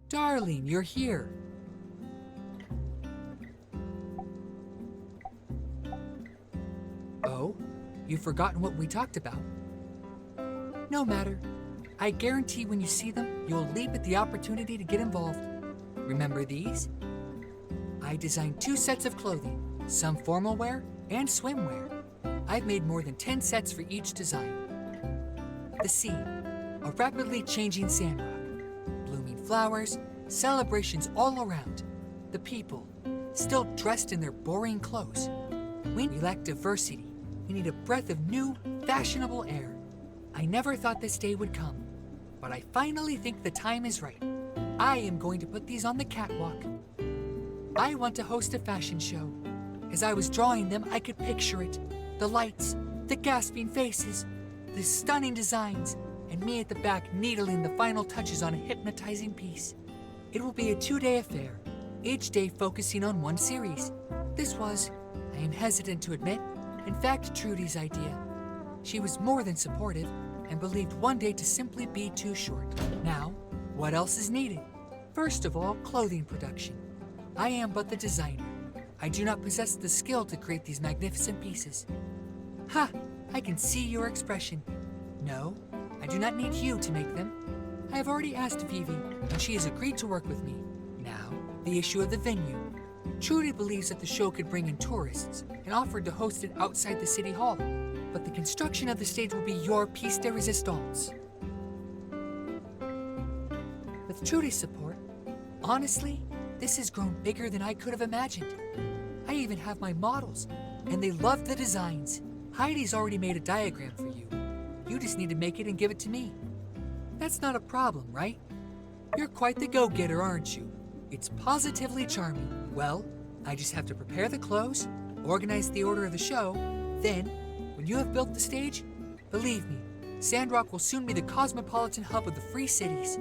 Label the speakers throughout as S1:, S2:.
S1: Darling, you're here. Oh, you've forgotten what we talked about? No matter. I guarantee when you see them, you'll leap at the opportunity to get involved. Remember these? I designed 2 sets of clothing, some formal wear and swimwear. I've made more than 10 sets for each design. The scene, a rapidly changing sandrock, blooming flowers, celebrations all around. The people, still dressed in their boring clothes. We lack diversity. We need a breath of new, fashionable air. I never thought this day would come, but I finally think the time is right. I am going to put these on the catwalk. I want to host a fashion show. As I was drawing them, I could picture it. The lights, the gasping faces, the stunning designs, and me at the back needling the final touches on a hypnotizing piece. It will be a 2-day affair, each day focusing on one series. This was, I am hesitant to admit, in fact Trudy's idea. She was more than supportive and believed one day to simply be too short. Now, what else is needed? First of all, clothing production. I am but the designer. I do not possess the skill to create these magnificent pieces. Ha! I can see your expression. No, I do not need you to make them. I have already asked Vivi, and she has agreed to work with me. Now, the issue of the venue. Trudy believes that the show could bring in tourists and offered to host it outside the city hall. But the construction of the stage will be your piece de resistance. With Trudy's support, honestly, this has grown bigger than I could have imagined. I even have my models, and they love the designs. Heidi's already made a diagram for you. You just need to make it and give it to me. That's not a problem, right? You're quite the go-getter, aren't you? It's positively charming. Well, I just have to prepare the clothes, organize the order of the show, then, when you have built the stage, believe me, Sandrock will soon be the cosmopolitan hub of the Free Cities.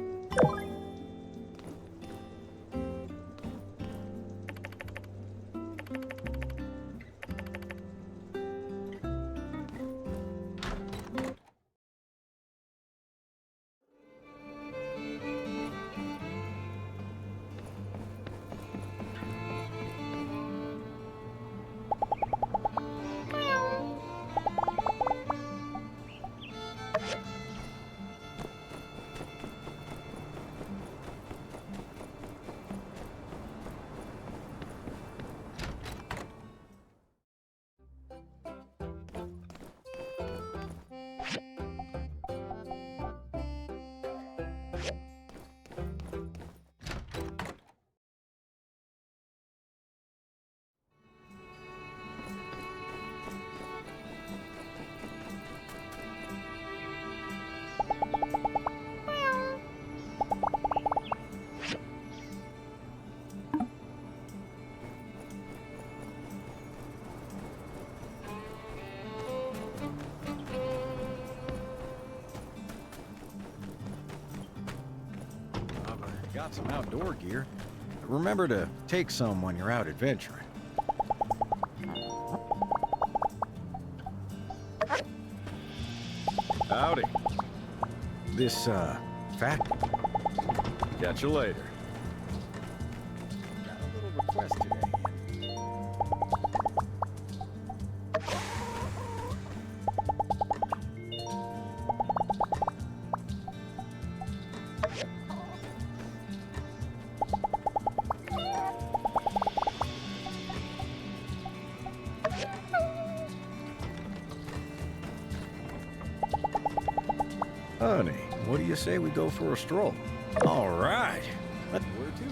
S2: Got some outdoor gear. Remember to take some when you're out adventuring. Howdy. This, fact. Catch you later. Got a little request today. Honey, what do you say we go for a stroll? All right. Where to?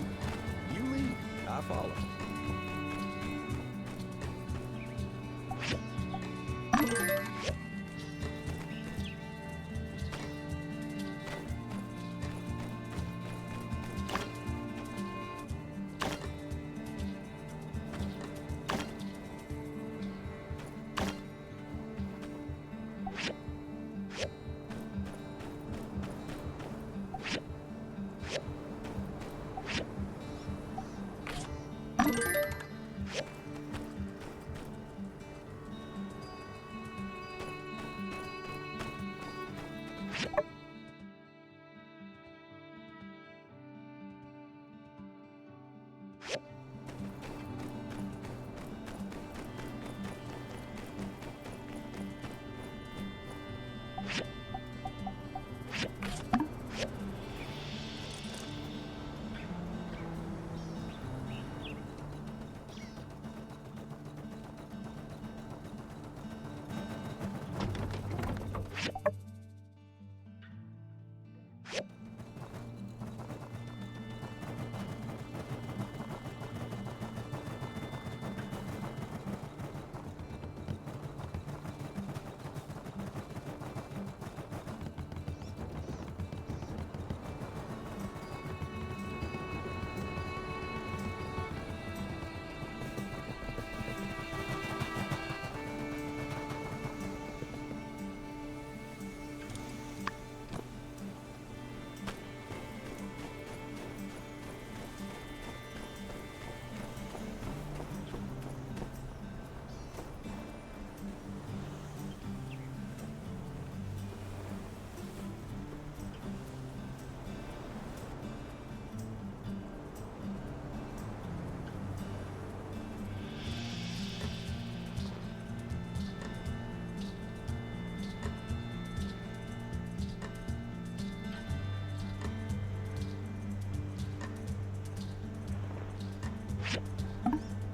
S2: You lead, I follow.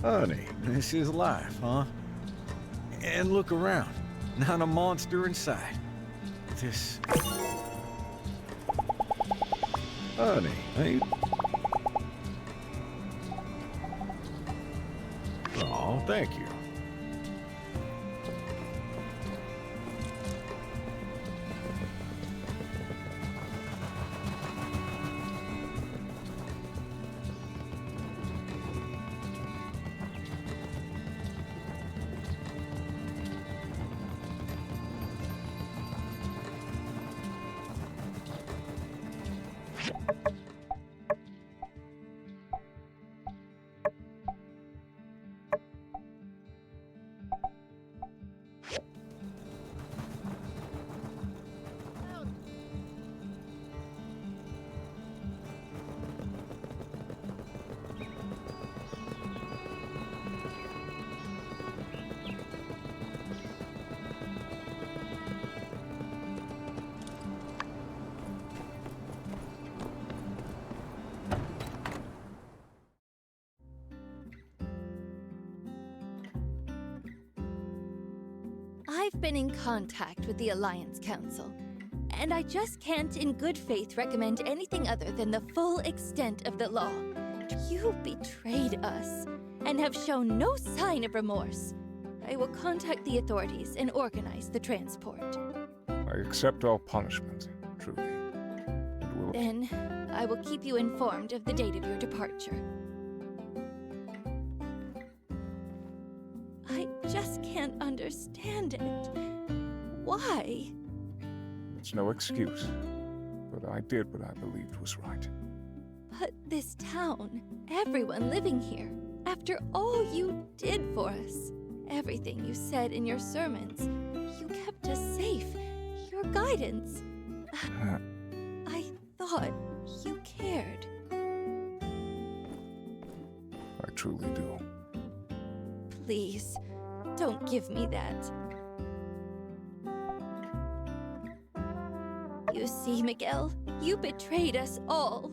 S2: Honey, this is life, huh? And look around. Not a monster in sight. This... Honey, ain't... Oh, thank you.
S3: I've been in contact with the Alliance Council, and I just can't in good faith recommend anything other than the full extent of the law. You betrayed us, and have shown no sign of remorse. I will contact the authorities and organize the transport.
S4: I accept all punishment, truly. And will...
S3: Then, I will keep you informed of the date of your departure. I just can't understand it. Why?
S4: It's no excuse, but I did what I believed was right.
S3: But this town, everyone living here, after all you did for us, everything you said in your sermons, you kept us safe, your guidance. I thought you cared.
S4: I truly do.
S3: Please, don't give me that. You see, Miguel, you betrayed us all.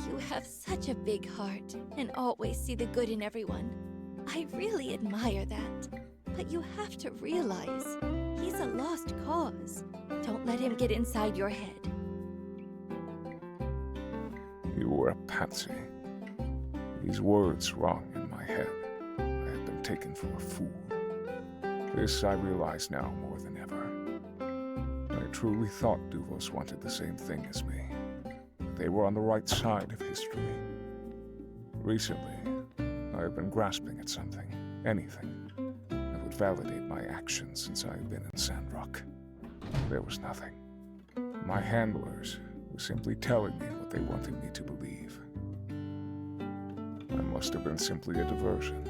S3: You have such a big heart and always see the good in everyone. I really admire that. But you have to realize, he's a lost cause. Don't let him get inside your head.
S4: You were a patsy. These words rung in my head. I had been taken for a fool. This I realize now more than ever. I truly thought Duvos wanted the same thing as me. They were on the right side of history. Recently, I have been grasping at something, anything, that would validate my actions since I have been in Sandrock. There was nothing. My handlers were simply telling me what they wanted me to believe. I must have been simply a diversion.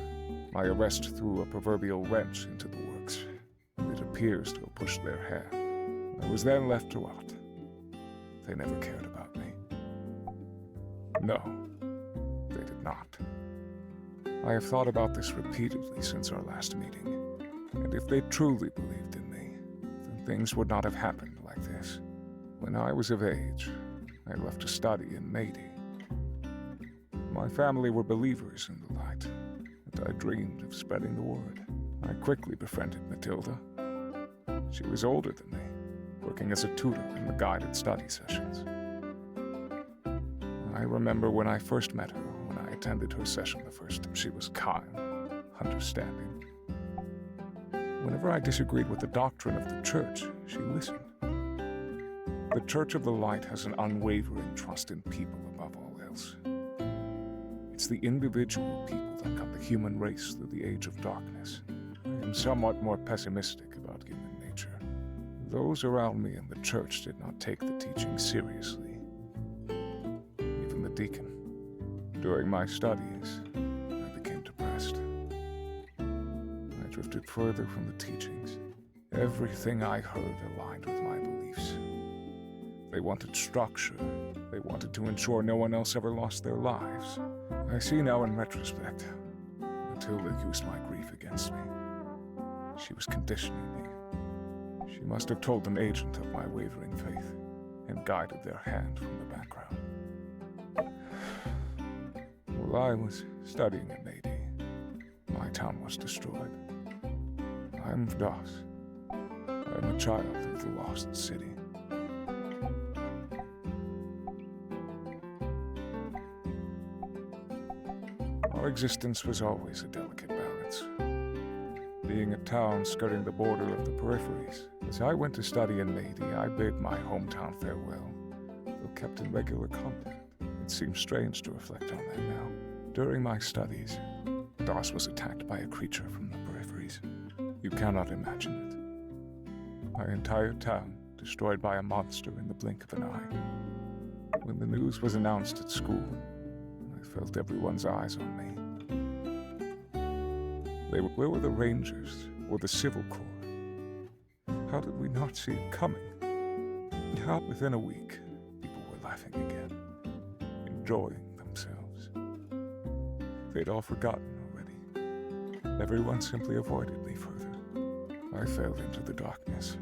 S4: My arrest threw a proverbial wrench into the works. It appears to have pushed their head. I was then left to rot. They never cared about me. No, they did not. I have thought about this repeatedly since our last meeting, and if they truly believed in me, then things would not have happened like this. When I was of age, I left to study in Meiji. My family were believers in the light, and I dreamed of spreading the word. I quickly befriended Matilda. She was older than me, working as a tutor in the guided study sessions. I remember when I first met her, when I attended her session the first time. She was kind, understanding. Whenever I disagreed with the doctrine of the church, she listened. The Church of the Light has an unwavering trust in people above all else. It's the individual people that cut the human race through the age of darkness. I am somewhat more pessimistic about human nature. Those around me in the church did not take the teaching seriously. Even the deacon. During my studies, I became depressed. I drifted further from the teachings. Everything I heard aligned with my beliefs. They wanted structure. They wanted to ensure no one else ever lost their lives. I see now in retrospect, Matilda used my grief against me. She was conditioning me. She must have told an agent of my wavering faith. and guided their hand from the background. While I was studying in Meiji, my town was destroyed. I am Das. I am a child of the lost city. Our existence was always a delicate balance. Being a town skirting the border of the peripheries, as I went to study in Meiji, I bid my hometown farewell, though kept in regular contact. It seems strange to reflect on that now. During my studies, Das was attacked by a creature from the peripheries. You cannot imagine it. My entire town destroyed by a monster in the blink of an eye. When the news was announced at school, I felt everyone's eyes on me. Where were the Rangers or the Civil Corps? How did we not see it coming? How within a week, people were laughing again, enjoying themselves. They'd all forgotten already. Everyone simply avoided me further. I fell into the darkness.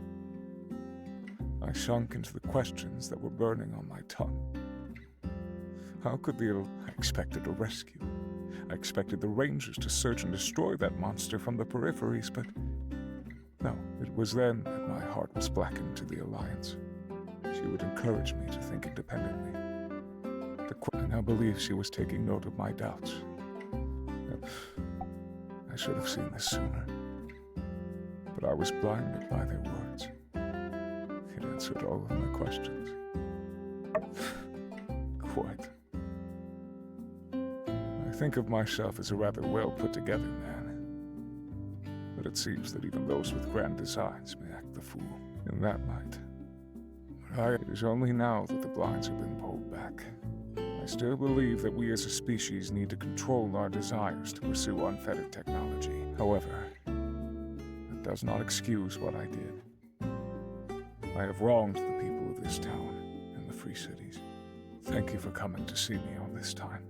S4: I sunk into the questions that were burning on my tongue. How could I expected a rescue. I expected the Rangers to search and destroy that monster from the peripheries, but no, it was then that my heart was blackened to the Alliance. She would encourage me to think independently. I now believe she was taking note of my doubts. I should have seen this sooner, but I was blinded by their words. It answered all of my questions. Quite. I think of myself as a rather well put together man, but it seems that even those with grand designs may act the fool. In that light, it is only now that the blinds have been pulled back. I still believe that we as a species need to control our desires to pursue unfettered technology. However, that does not excuse what I did. I have wronged the people of this town and the free cities. Thank you for coming to see me all this time.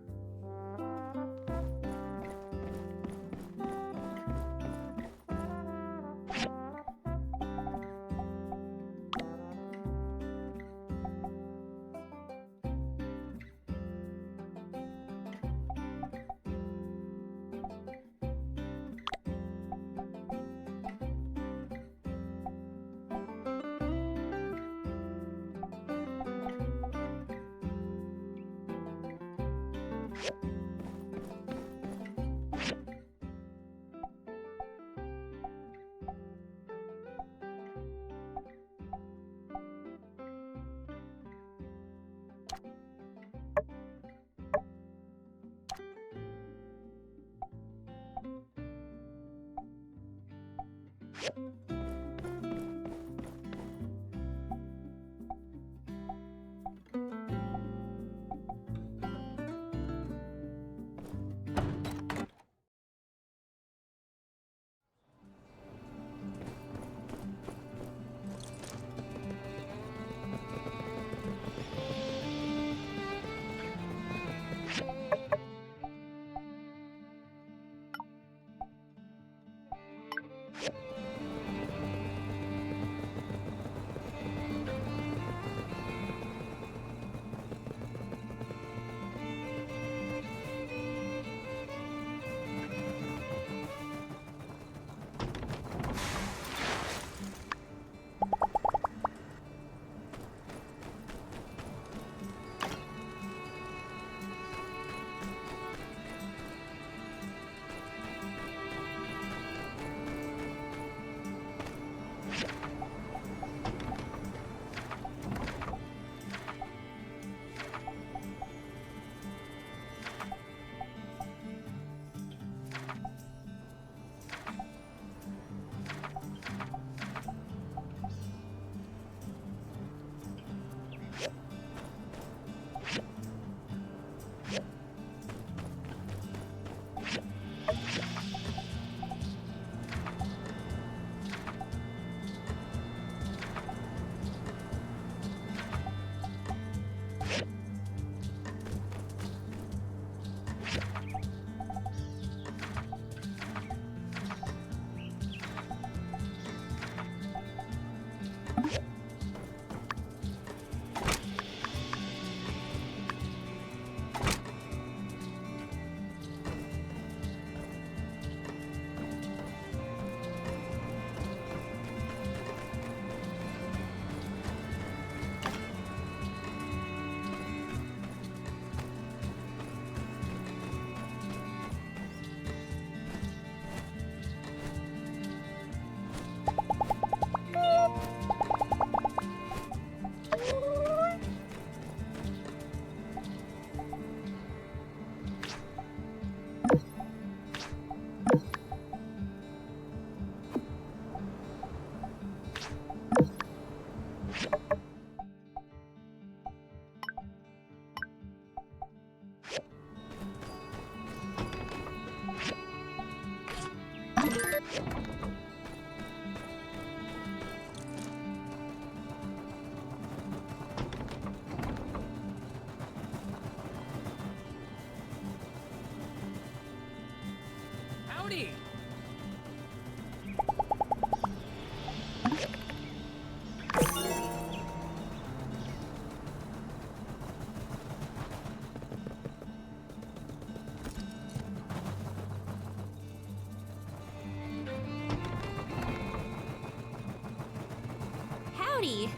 S1: Howdy!
S3: Howdy.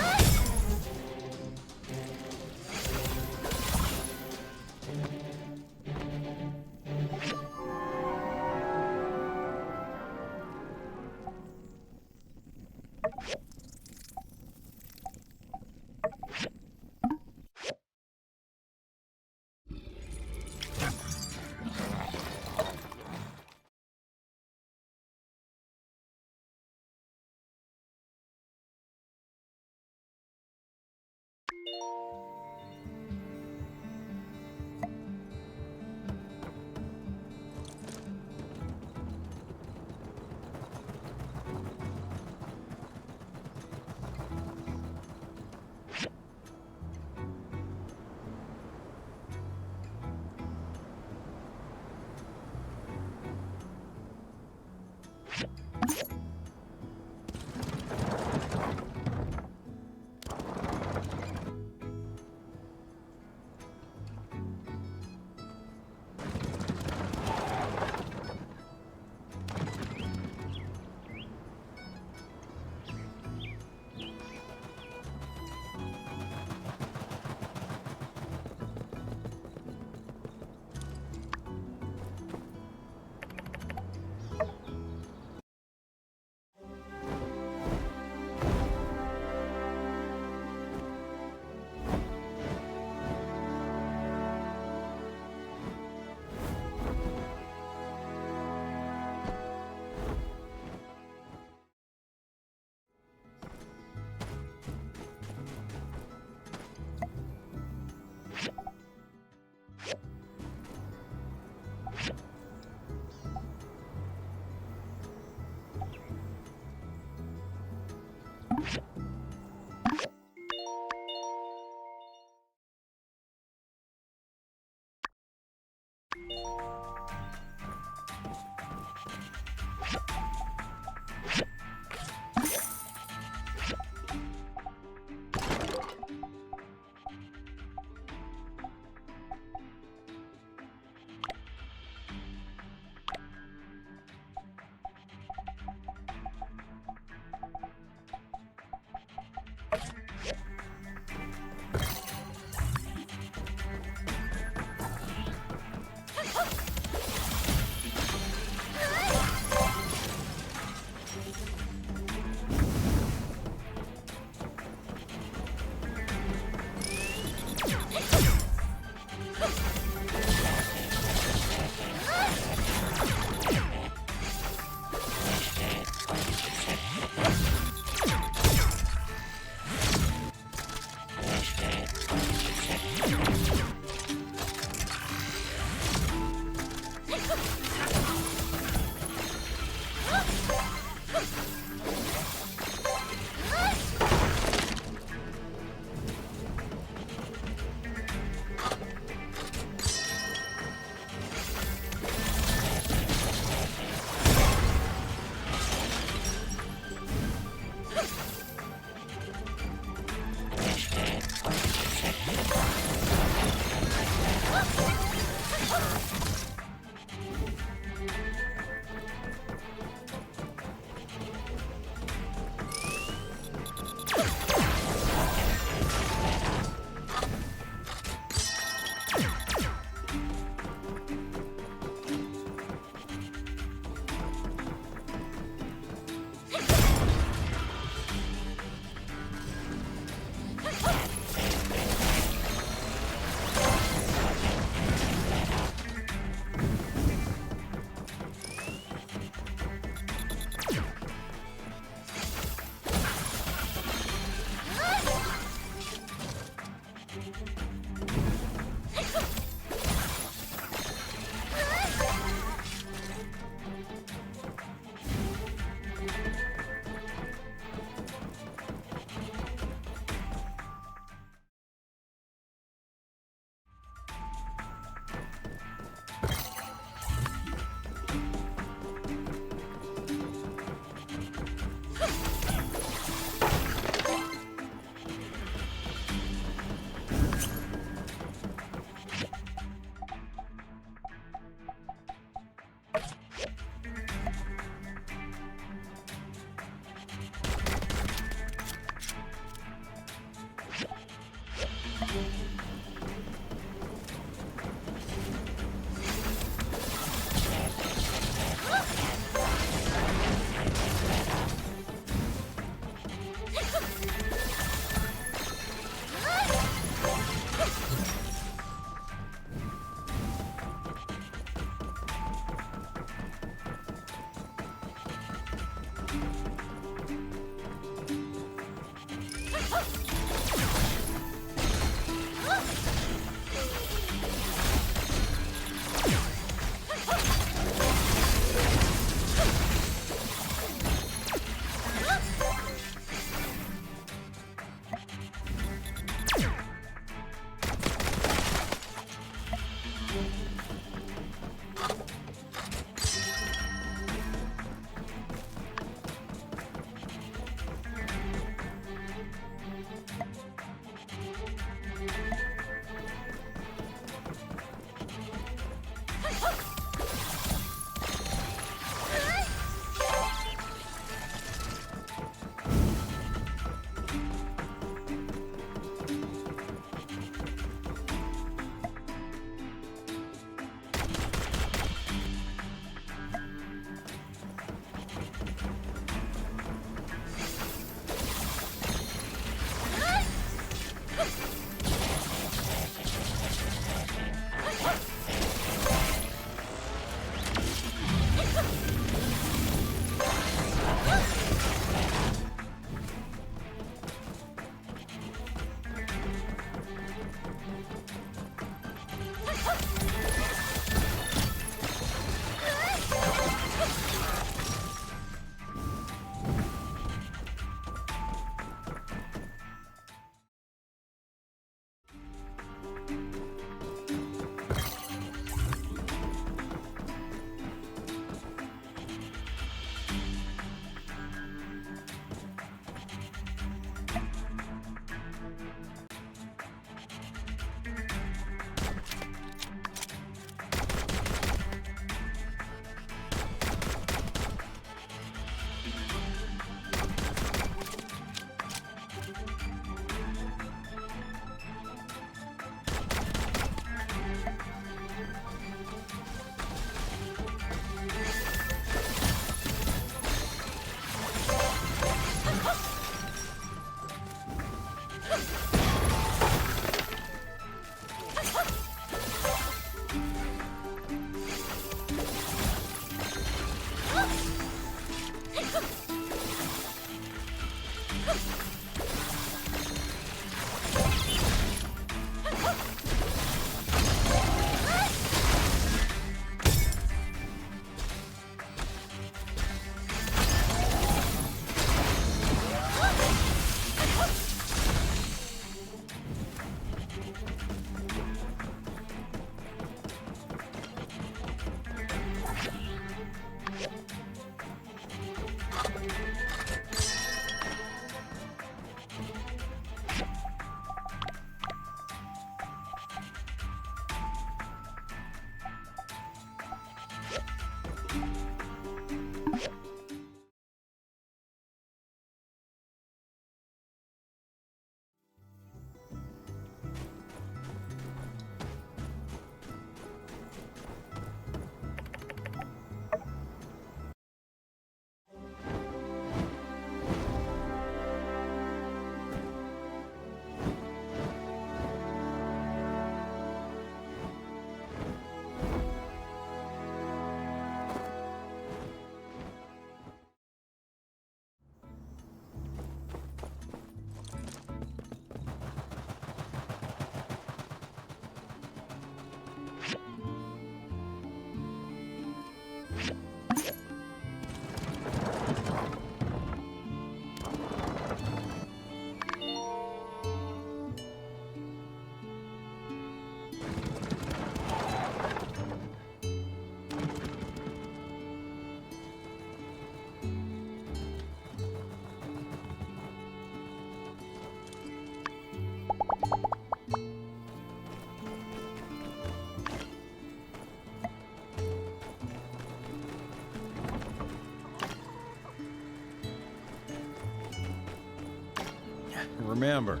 S2: remember,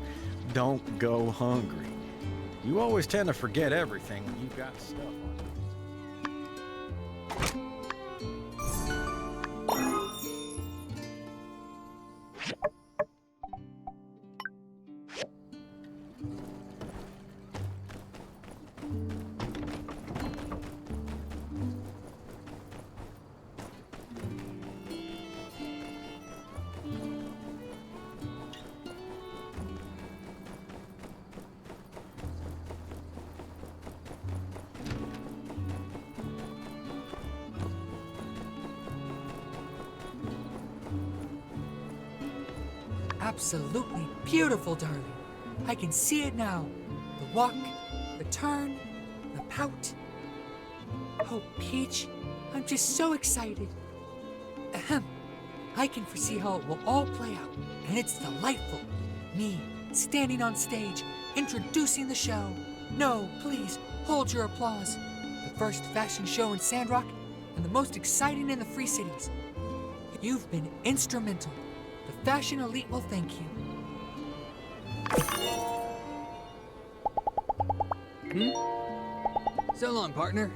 S2: don't go hungry. You always tend to forget everything when you've got stuff on you.
S1: Absolutely beautiful, darling. I can see it now. The walk, the turn, the pout. Oh, Peach, I'm just so excited. Ahem. I can foresee how it will all play out, and it's delightful. Me, standing on stage, introducing the show. No, please, hold your applause. The first fashion show in Sandrock, and the most exciting in the Free Cities. You've been instrumental. The fashion elite will thank you. So long, partner.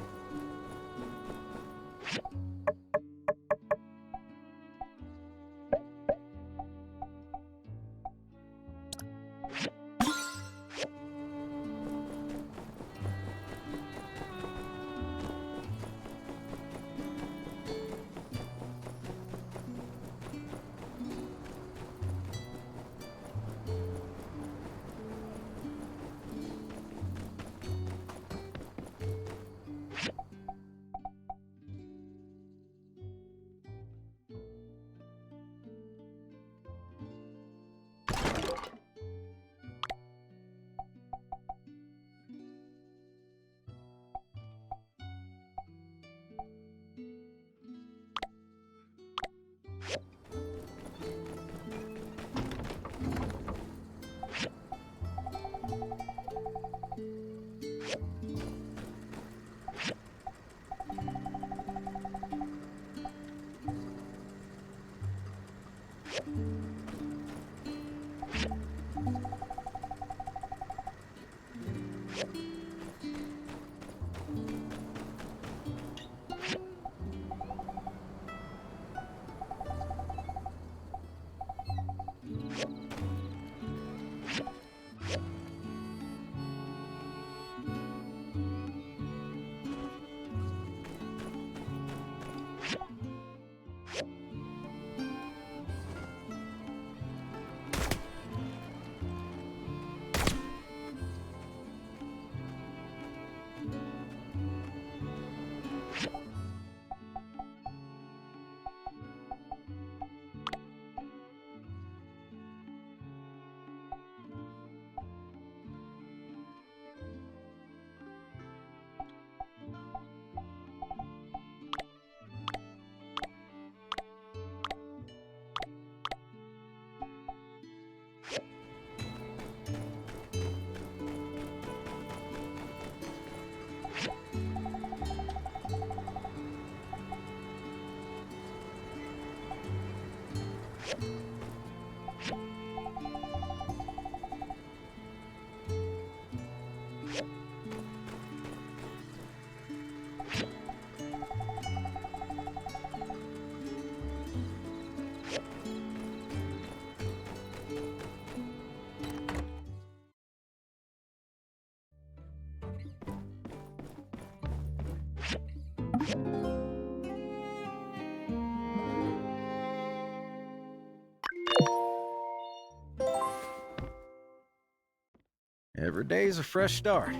S2: Every day's a fresh start.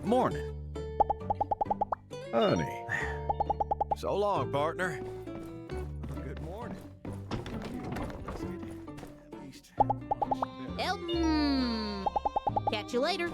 S2: Morning.
S5: Honey,
S2: So long, partner. Good morning. Let's get at least
S6: Elton. Catch you later.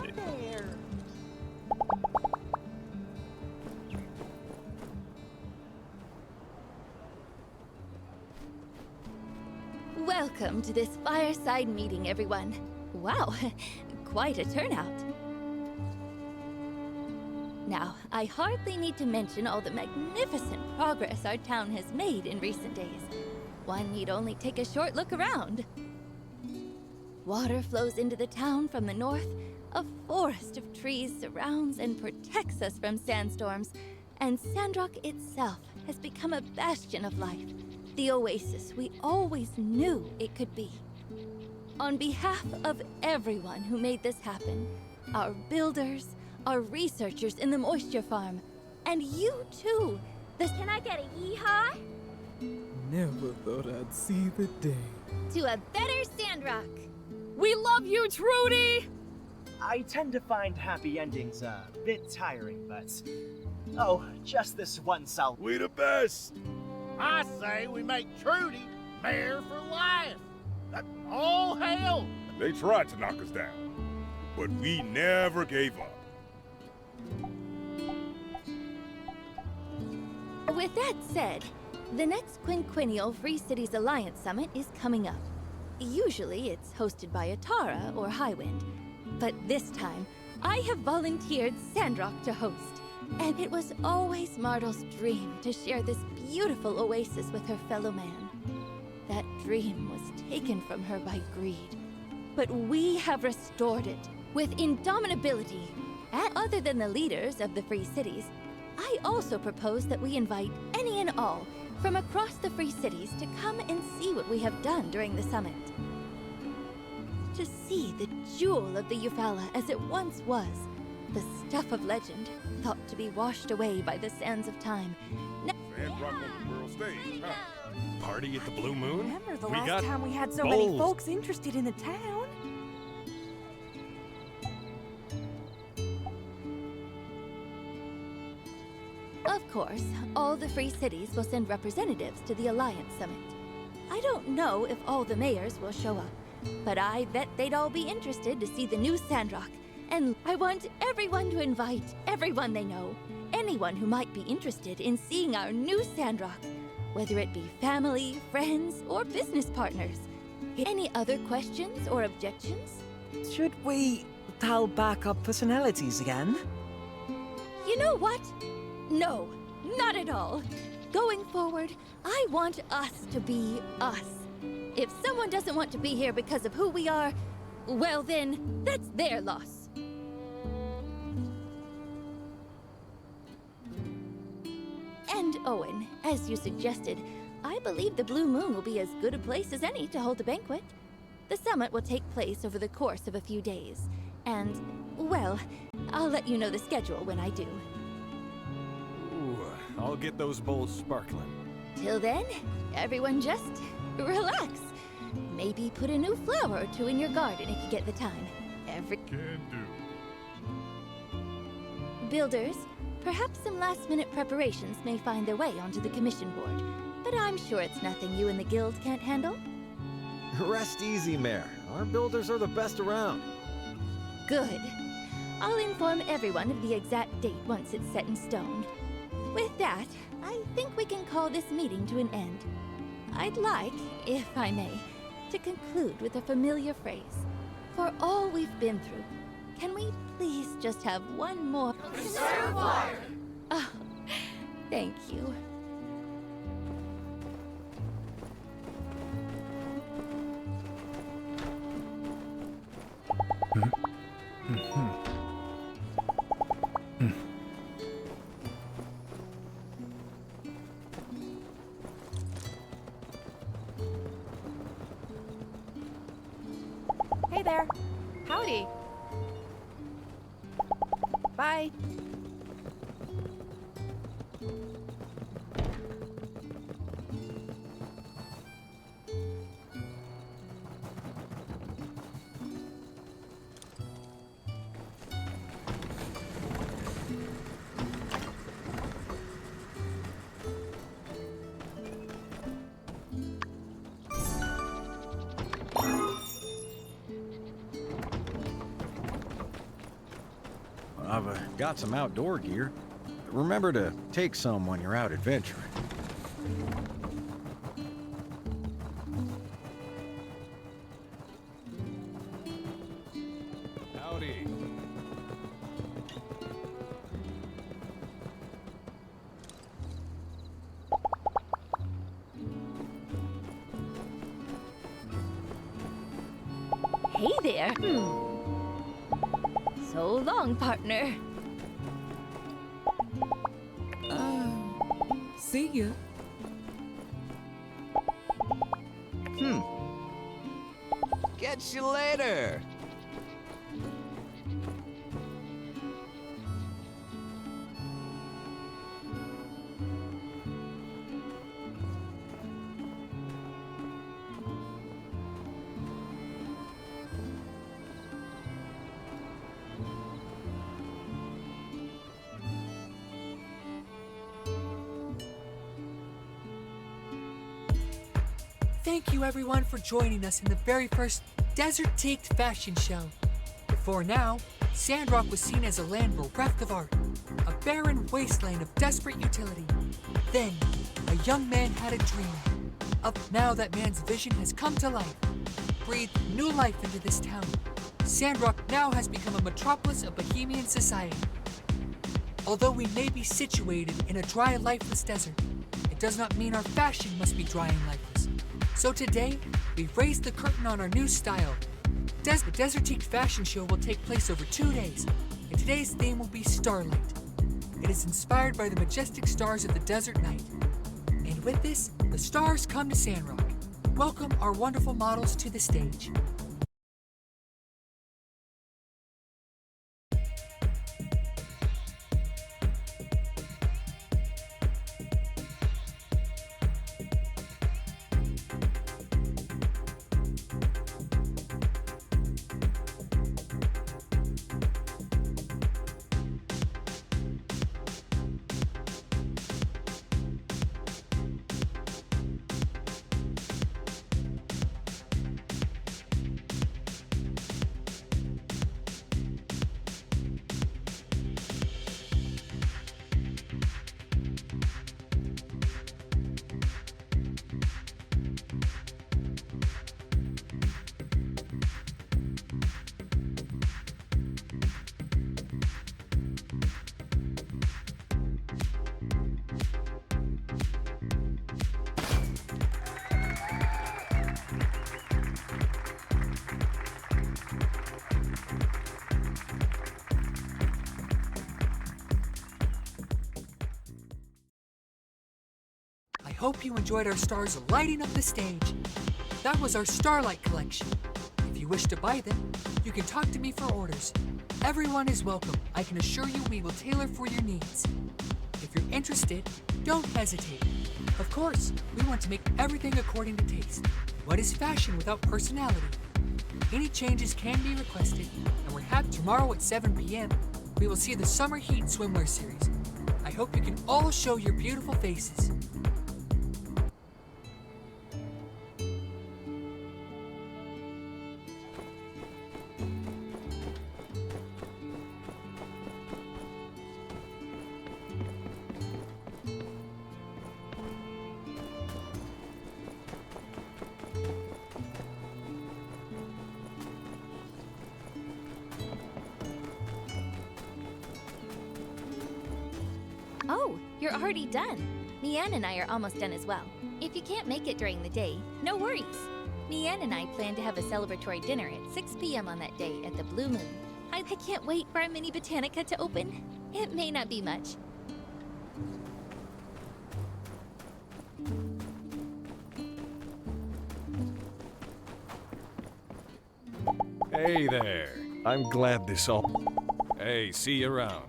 S5: started.
S3: Welcome to this fireside meeting, everyone. Wow, quite a turnout. Now, I hardly need to mention all the magnificent progress our town has made in recent days. One need only take a short look around. Water flows into the town from the north. A forest of trees surrounds and protects us from sandstorms. And Sandrock itself has become a bastion of life. The oasis we always knew it could be. On behalf of everyone who made this happen, our builders, our researchers in the moisture farm, and you too, Can I get a yeehaw?
S7: Never thought I'd see the day.
S3: To a better Sandrock.
S8: We love you, Trudy!
S5: I tend to find happy endings a bit tiring, but... Oh, just this one sal-
S9: We the best!
S10: I say we make Trudy mayor for life. All hail!
S9: They tried to knock us down, but we never gave up.
S3: With that said, the next quinquennial Free Cities Alliance Summit is coming up. Usually it's hosted by Atara or Highwind, but this time I have volunteered Sandrock to host. And it was always Martel's dream to share this beautiful oasis with her fellow man. That dream was taken from her by greed, but we have restored it with indomitability. And other than the leaders of the Free Cities, I also propose that we invite any and all from across the Free Cities to come and see what we have done during the summit. To see the jewel of the Eufaula as it once was, the stuff of legend, thought to be washed away by the sands of time.
S9: Sandrock on the world stage, huh?
S11: Party at the Blue Moon?
S8: Remember the
S11: We
S8: last
S11: got
S8: time we had so many
S11: bowls.
S8: folks interested in the town?
S3: Of course, all the Free Cities will send representatives to the Alliance Summit. I don't know if all the mayors will show up, but I bet they'd all be interested to see the new Sandrock. And I want everyone to invite everyone they know, anyone who might be interested in seeing our new Sandrock, whether it be family, friends, or business partners. Any other questions or objections?
S7: Should we dial back our personalities again?
S3: You know what? No, not at all. Going forward, I want us to be us. If someone doesn't want to be here because of who we are, well then, that's their loss. And Owen, as you suggested, I believe the Blue Moon will be as good a place as any to hold a banquet. The summit will take place over the course of a few days. And, well, I'll let you know the schedule when I do.
S2: Ooh, I'll get those bowls sparkling.
S3: Till then, everyone just relax. Maybe put a new flower or two in your garden if you get the time.
S9: Can do.
S3: Builders, perhaps some last-minute preparations may find their way onto the commission board, but I'm sure it's nothing you and the guild can't handle.
S2: Rest easy, Mayor. Our builders are the best around.
S3: Good. I'll inform everyone of the exact date once it's set in stone. With that, I think we can call this meeting to an end. I'd like, if I may, to conclude with a familiar phrase. For all we've been through, can we please just have one more... Conserve water! Oh, thank you.
S8: Hey there. Howdy. Bye.
S2: I've got some outdoor gear. Remember to take some when you're out adventuring.
S4: Howdy.
S3: Hey there. So long, partner.
S7: See ya.
S11: Catch you later.
S1: Thank you everyone for joining us in the very first desert-taked fashion show. Before now, Sandrock was seen as a land bereft of art, a barren wasteland of desperate utility. Then, a young man had a dream. Now that man's vision has come to life, breathed new life into this town. Sandrock now has become a metropolis of Bohemian society. Although we may be situated in a dry, lifeless desert, it does not mean our fashion must be dry and lifeless. So today, we've raised the curtain on our new style. The Desert-Teaked Fashion Show will take place over 2 days, and today's theme will be Starlight. It is inspired by the majestic stars of the desert night. And with this, the stars come to Sandrock. Welcome our wonderful models to the stage. I hope you enjoyed our stars lighting up the stage. That was our Starlight collection. If you wish to buy them, you can talk to me for orders. Everyone is welcome. I can assure you we will tailor for your needs. If you're interested, don't hesitate. Of course, we want to make everything according to taste. What is fashion without personality? Any changes can be requested, and we're happy tomorrow at 7 p.m. We will see the Summer Heat Swimwear Series. I hope you can all show your beautiful faces.
S3: Oh, you're already done. Nian and I are almost done as well. If you can't make it during the day, no worries. Nian and I plan to have a celebratory dinner at 6 p.m. on that day at the Blue Moon. I can't wait for our mini Botanica to open. It may not be much.
S4: Hey there.
S2: I'm glad this all...
S4: Hey, see you around.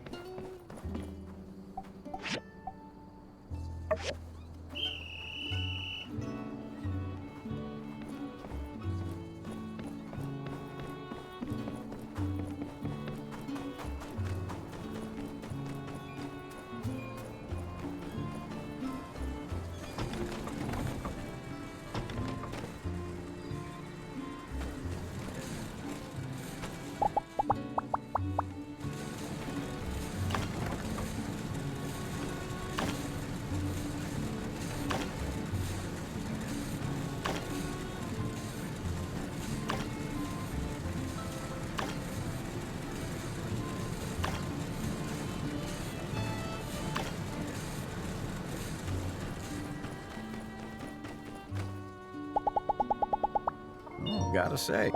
S2: gotta say.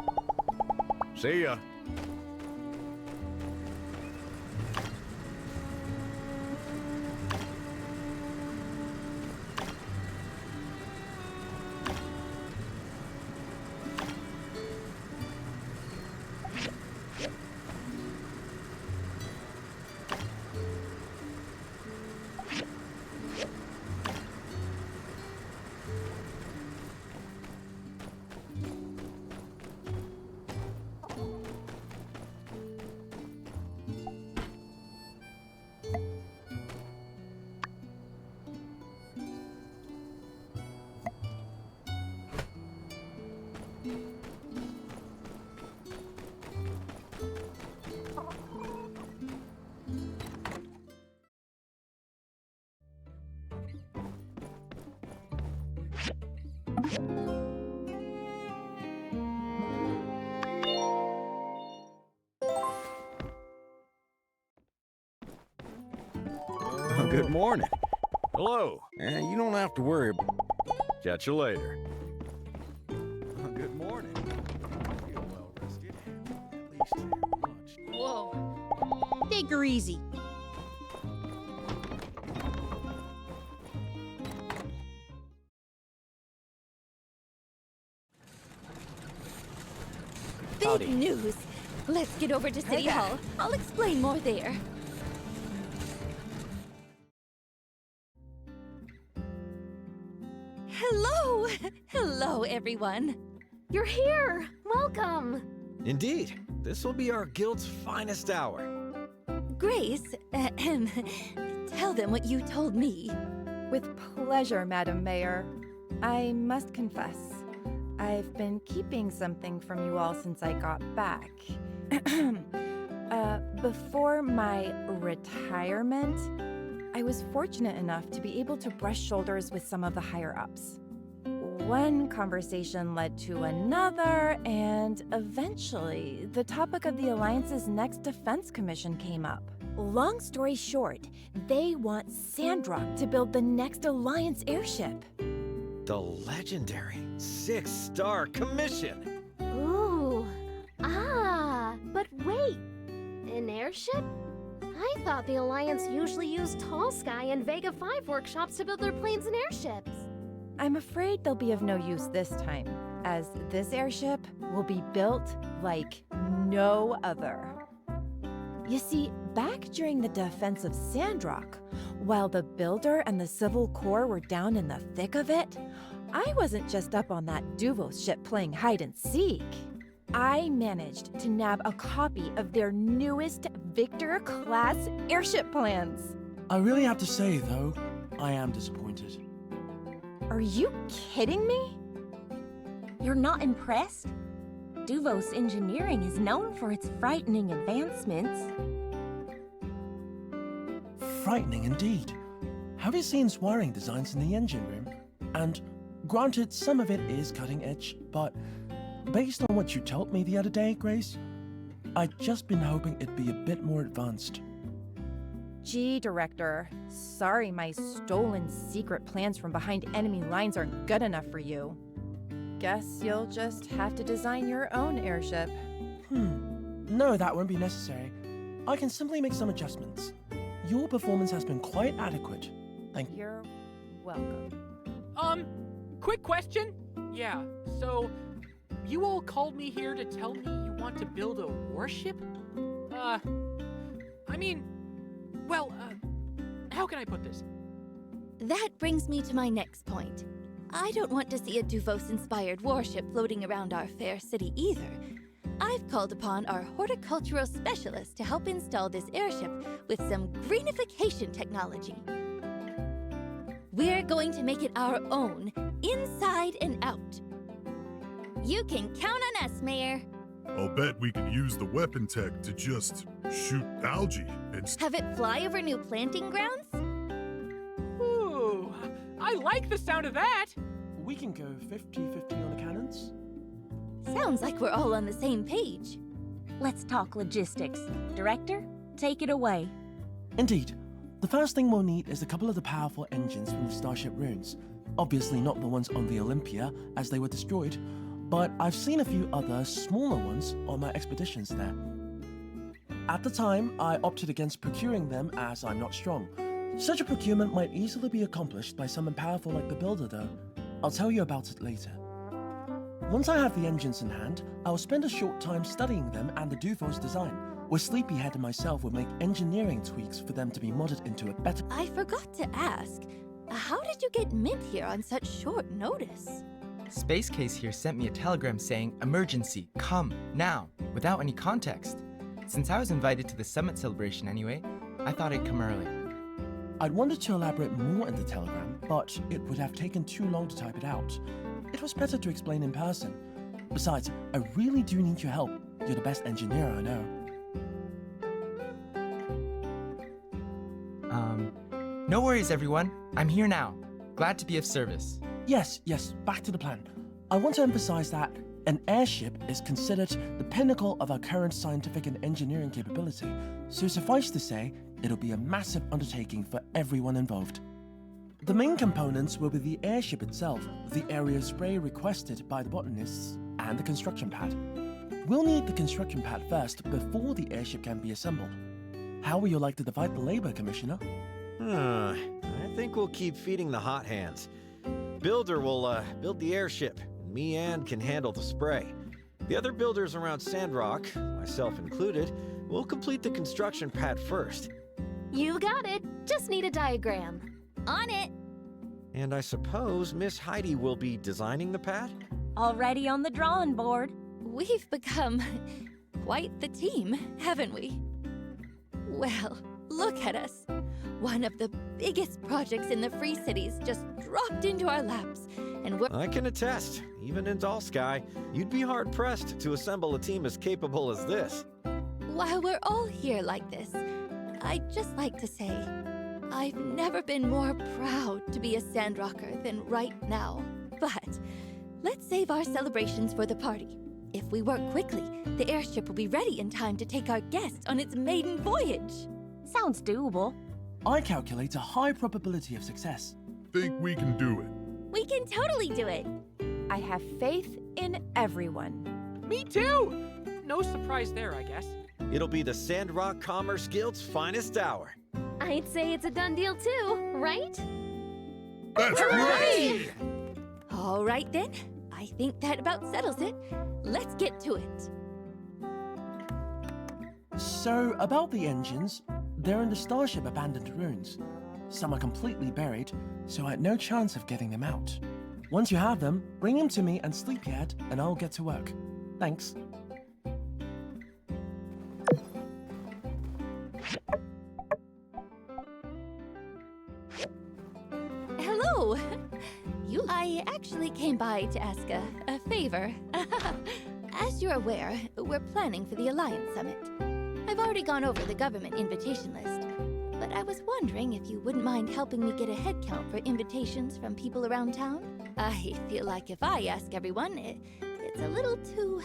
S2: See ya. Good morning. Hello. You don't have to worry. Catch you later. Good morning. I feel well rested. At least much.
S6: Whoa. Take her easy.
S3: Big news! Let's get over to City Hall. I'll explain more there. Hello! Hello, everyone.
S8: You're here. Welcome.
S2: Indeed. This will be our guild's finest hour.
S3: Grace, tell them what you told me.
S12: With pleasure, Madam Mayor. I must confess, I've been keeping something from you all since I got back. Before my retirement, I was fortunate enough to be able to brush shoulders with some of the higher-ups. One conversation led to another, and eventually, the topic of the Alliance's next defense commission came up. Long story short, they want Sandrock to build the next Alliance airship.
S2: The legendary 6-star commission.
S8: Ooh. But wait. An airship? I thought the Alliance usually used Tall Sky and Vega 5 workshops to build their planes and airships.
S12: I'm afraid they'll be of no use this time, as this airship will be built like no other. You see, back during the defense of Sandrock, while the Builder and the Civil Corps were down in the thick of it, I wasn't just up on that Duvos ship playing hide and seek. I managed to nab a copy of their newest Victor-class airship plans.
S13: I really have to say, though, I am disappointed.
S12: Are you kidding me?
S6: You're not impressed? Duvos engineering is known for its frightening advancements.
S13: Frightening indeed. Have you seen wiring designs in the engine room? And granted, some of it is cutting edge, but based on what you told me the other day, Grace, I'd just been hoping it'd be a bit more advanced.
S12: Gee, Director, sorry my stolen secret plans from behind enemy lines aren't good enough for you. Guess you'll just have to design your own airship.
S13: No, that won't be necessary. I can simply make some adjustments. Your performance has been quite adequate. Thank you.
S12: You're welcome.
S14: Quick question? Yeah, so you all called me here to tell me you want to build a warship? How can I put this?
S3: That brings me to my next point. I don't want to see a Duvos-inspired warship floating around our fair city either. I've called upon our horticultural specialist to help install this airship with some greenification technology. We're going to make it our own, inside and out. You can count on us, Mayor.
S9: I'll bet we can use the weapon tech to just shoot algae and
S3: have it fly over new planting grounds?
S14: Ooh, I like the sound of that!
S13: We can go 50-50 on the cannons.
S3: Sounds like we're all on the same page.
S6: Let's talk logistics. Director, take it away.
S13: Indeed. The first thing we'll need is a couple of the powerful engines from the Starship ruins. Obviously not the ones on the Olympia, as they were destroyed, but I've seen a few other smaller ones on my expeditions there. At the time, I opted against procuring them as I'm not strong. Such a procurement might easily be accomplished by someone powerful like the builder though. I'll tell you about it later. Once I have the engines in hand, I'll spend a short time studying them and the Duvos design, where Sleepyhead and myself will make engineering tweaks for them to be modded into a better—
S3: I forgot to ask, how did you get Mint here on such short notice?
S15: Space Case here sent me a telegram saying, "Emergency, come, now," without any context. Since I was invited to the summit celebration anyway, I thought I'd come early.
S13: I'd wanted to elaborate more in the telegram, but it would have taken too long to type it out. It was better to explain in person. Besides, I really do need your help. You're the best engineer I know.
S15: No worries, everyone. I'm here now. Glad to be of service.
S13: Yes, back to the plan. I want to emphasize that an airship is considered the pinnacle of our current scientific and engineering capability, so suffice to say, it'll be a massive undertaking for everyone involved. The main components will be the airship itself, the area spray requested by the botanists, and the construction pad. We'll need the construction pad first before the airship can be assembled. How will you like to divide the labor, Commissioner?
S2: I think we'll keep feeding the hot hands. Builder will build the airship. Me and can handle the spray. The other builders around Sandrock, myself included, will complete the construction pad first.
S8: You got it. Just need a diagram.
S3: On it!
S2: And I suppose Miss Heidi will be designing the pad?
S6: Already on the drawing board.
S3: We've become quite the team, haven't we? Well, look at us. One of the biggest projects in the Free Cities just dropped into our laps, and we're—
S2: I can attest, even in Doll Sky, you'd be hard-pressed to assemble a team as capable as this.
S3: While we're all here like this, I'd just like to say, I've never been more proud to be a Sandrocker than right now. But let's save our celebrations for the party. If we work quickly, the airship will be ready in time to take our guest on its maiden voyage.
S6: Sounds doable.
S13: I calculate a high probability of success.
S9: Think we can do it.
S3: We can totally do it.
S12: I have faith in everyone.
S14: Me too! No surprise there, I guess.
S2: It'll be the Sandrock Commerce Guild's finest hour.
S8: I'd say it's a done deal too, right?
S9: That's great!
S3: All right then. I think that about settles it. Let's get to it.
S13: So, about the engines, they're in the Starship abandoned ruins. Some are completely buried, so I had no chance of getting them out. Once you have them, bring them to me and Sleepyhead, and I'll get to work. Thanks.
S3: Hello! I actually came by to ask a favor. As you're aware, we're planning for the Alliance Summit. I've already gone over the government invitation list, but I was wondering if you wouldn't mind helping me get a head count for invitations from people around town. I feel like if I ask everyone, it's a little too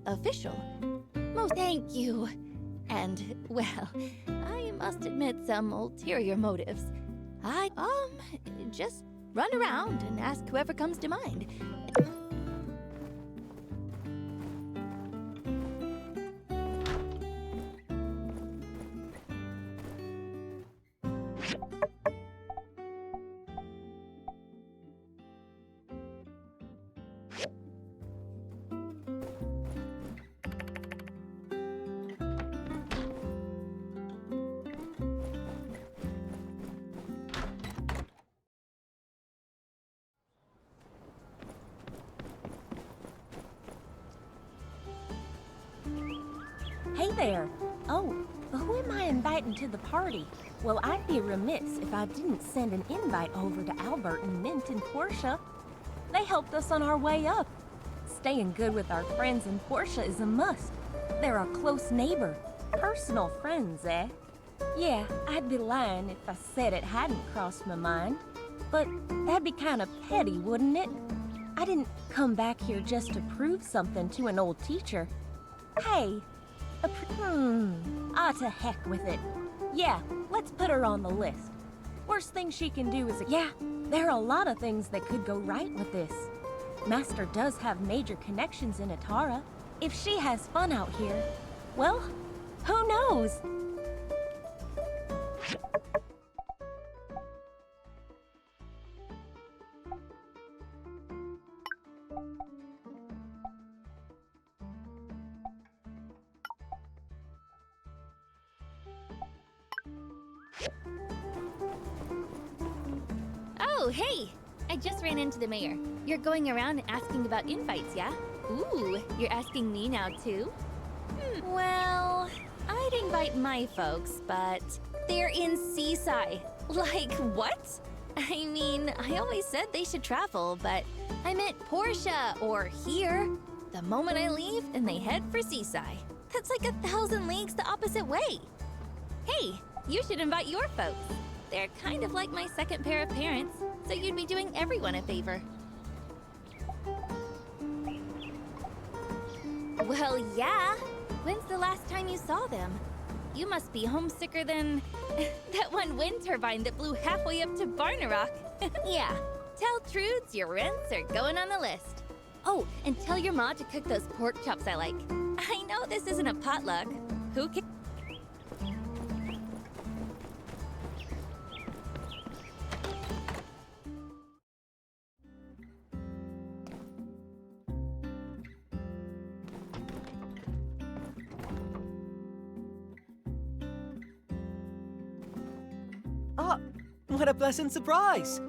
S3: official. Oh, thank you. And, well, I must admit some ulterior motives. I, just run around and ask whoever comes to mind.
S6: Hey there. Oh, who am I inviting to the party? Well, I'd be remiss if I didn't send an invite over to Albert and Mint and Portia. They helped us on our way up. Staying good with our friends and Portia is a must. They're a close neighbor. Personal friends, eh? Yeah, I'd be lying if I said it hadn't crossed my mind. But that'd be kind of petty, wouldn't it? I didn't come back here just to prove something to an old teacher. Hey, to heck with it. Yeah, let's put her on the list. Worst thing she can do is— yeah, there are a lot of things that could go right with this. Master does have major connections in Atara. If she has fun out here, well, who knows?
S3: Oh, hey! I just ran into the mayor. You're going around asking about invites, yeah? Ooh, you're asking me now too? Well, I'd invite my folks, but they're in Seaside. Like, what? I mean, I always said they should travel, but I meant Portia or here. The moment I leave, and they head for Seaside. That's like 1,000 leagues the opposite way. Hey, you should invite your folks. They're kind of like my second pair of parents, so you'd be doing everyone a favor. Well, yeah. When's the last time you saw them? You must be homesicker than that one wind turbine that blew halfway up to Barnarock. Yeah, tell Trudes your rents are going on the list. Oh, and tell your ma to cook those pork chops I like. I know this isn't a potluck. Who can...
S7: Ah, what a pleasant surprise!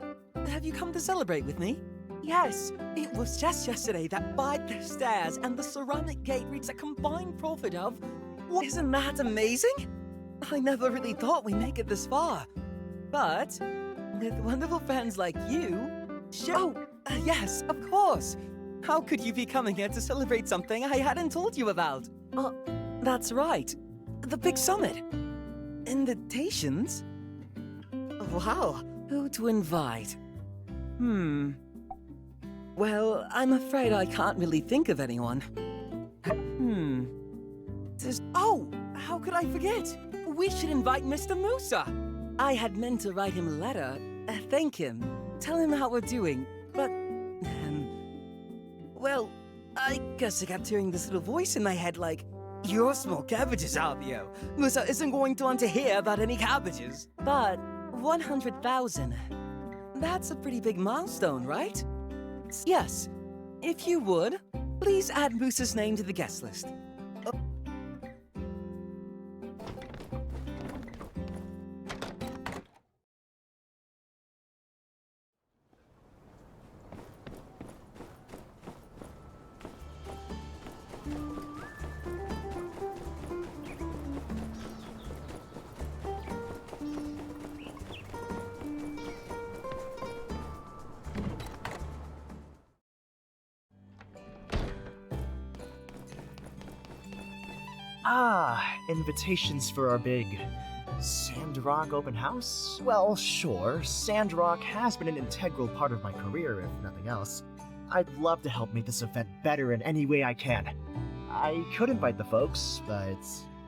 S7: Have you come to celebrate with me? Yes, it was just yesterday that bought the stairs and the ceramic gate reached a combined profit of... Isn't that amazing? I never really thought we'd make it this far. But, with wonderful friends like you... yes, of course! How could you be coming here to celebrate something I hadn't told you about? Oh, that's right. The big summit. Invitations? Wow, who to invite? Well, I'm afraid I can't really think of anyone. Oh, how could I forget? We should invite Mr. Musa. I had meant to write him a letter, thank him, tell him how we're doing, but... well, I guess I kept hearing this little voice in my head like, "You're small cabbages, Alvio. Musa isn't going to want to hear about any cabbages." But 100,000, that's a pretty big milestone, right? Yes, if you would, please add Musa's name to the guest list.
S5: Invitations for our big Sandrock open house? Well, sure, Sandrock has been an integral part of my career, if nothing else. I'd love to help make this event better in any way I can. I could invite the folks, but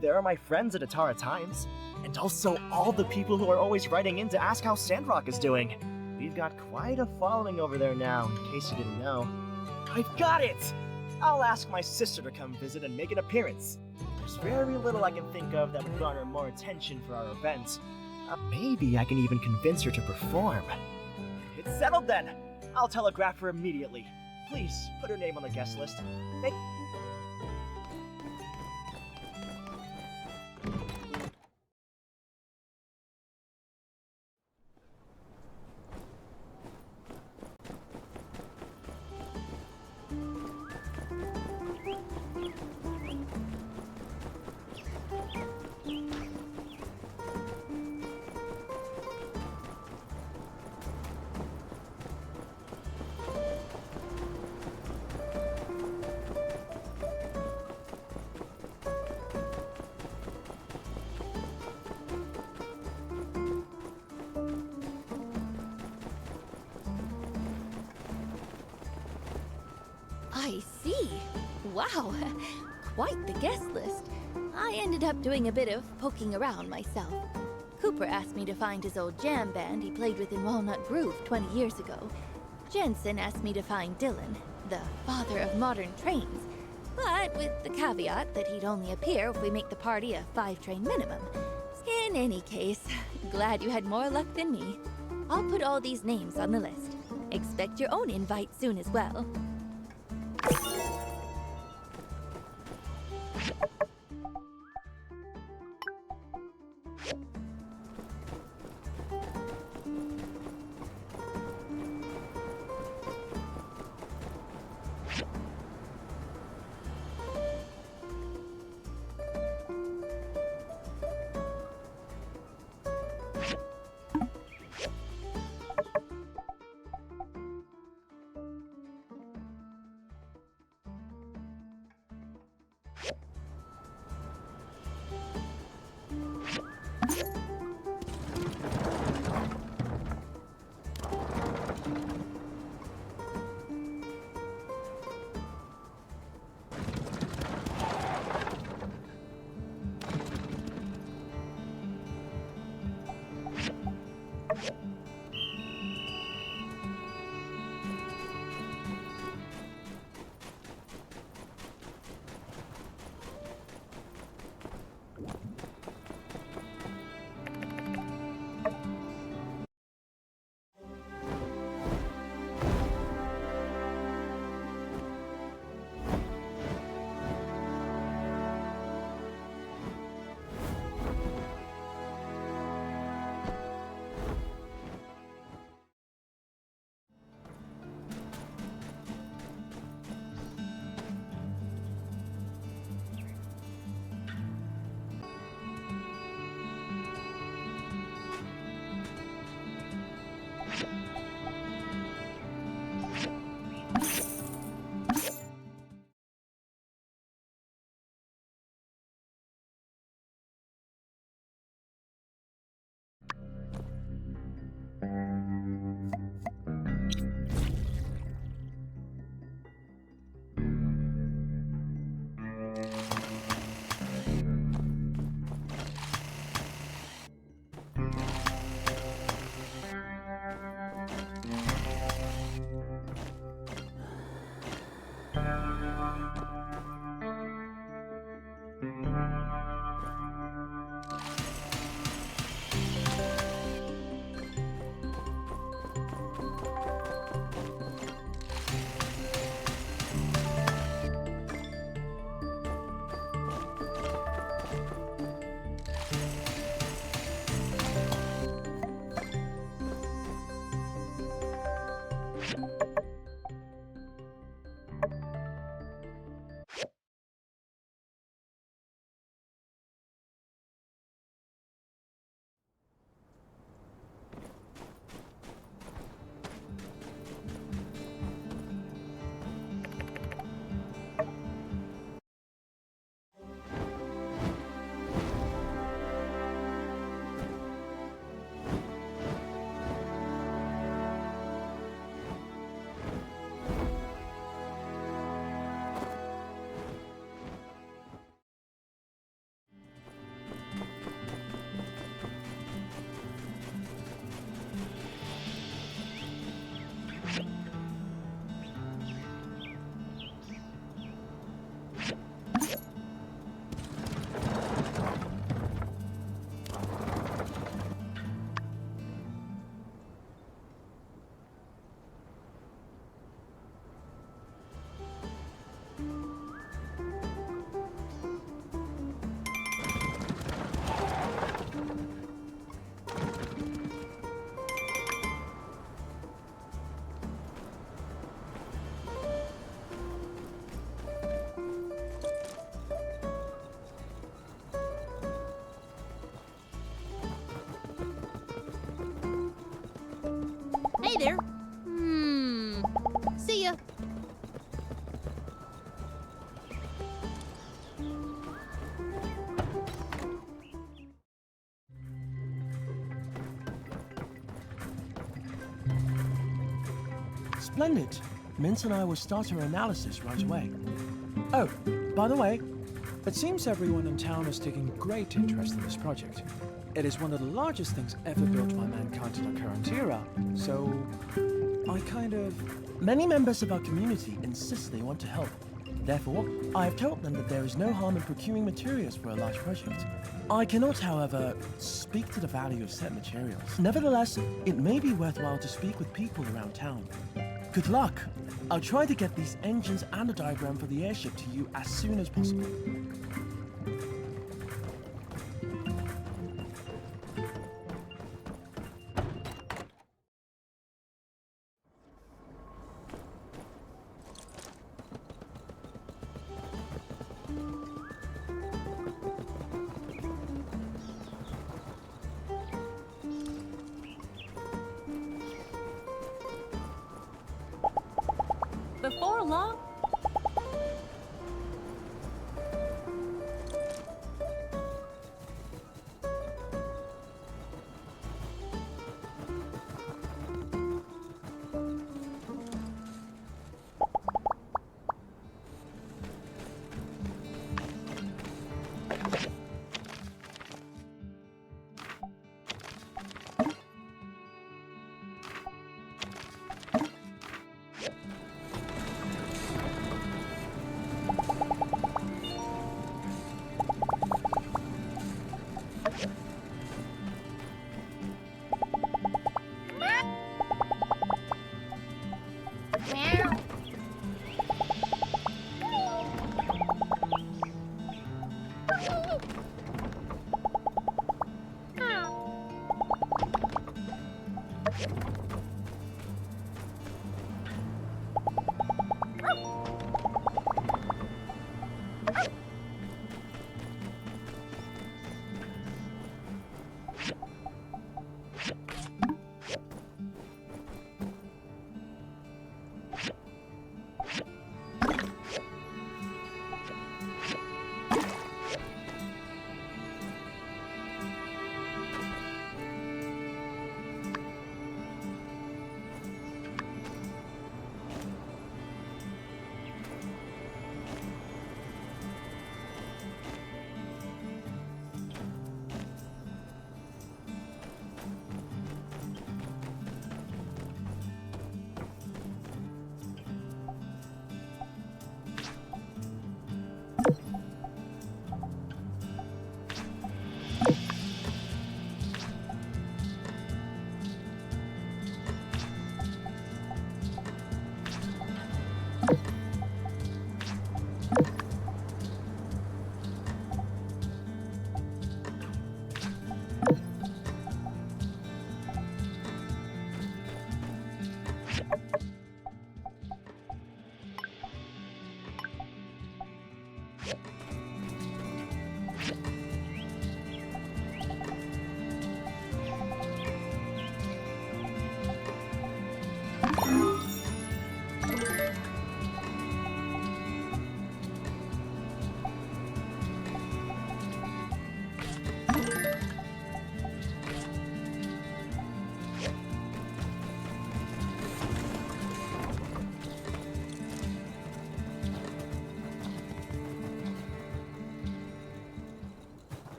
S5: there are my friends at Atara Times, and also all the people who are always writing in to ask how Sandrock is doing. We've got quite a following over there now, in case you didn't know. I've got it! I'll ask my sister to come visit and make an appearance. There's very little I can think of that would garner more attention for our event. Maybe I can even convince her to perform. It's settled then! I'll telegraph her immediately. Please, put her name on the guest list.
S3: I see. Wow, quite the guest list. I ended up doing a bit of poking around myself. Cooper asked me to find his old jam band he played with in Walnut Grove 20 years ago. Jensen asked me to find Dylan, the father of modern trains, but with the caveat that he'd only appear if we make the party a 5-train minimum. In any case, glad you had more luck than me. I'll put all these names on the list. Expect your own invite soon as well.
S8: Hey there. See ya.
S13: Splendid. Mint and I will start our analysis right away. Oh, by the way, it seems everyone in town is taking great interest in this project. It is one of the largest things ever built by mankind in the current era, so Many members of our community insist they want to help. Therefore, I have told them that there is no harm in procuring materials for a large project. I cannot, however, speak to the value of said materials. Nevertheless, it may be worthwhile to speak with people around town. Good luck! I'll try to get these engines and a diagram for the airship to you as soon as possible.
S6: Before long,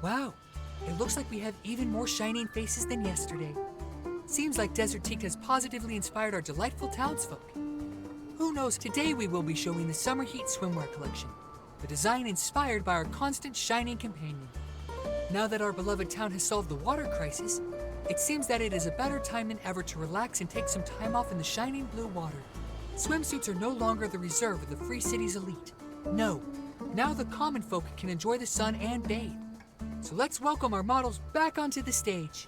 S1: Wow, it looks like we have even more shining faces than yesterday. Seems like Desert Teak has positively inspired our delightful townsfolk. Who knows, today we will be showing the Summer Heat Swimwear collection, the design inspired by our constant shining companion. Now that our beloved town has solved the water crisis, it seems that it is a better time than ever to relax and take some time off in the shining blue water. Swimsuits are no longer the reserve of the Free City's elite. No, now the common folk can enjoy the sun and bathe. So let's welcome our models back onto the stage.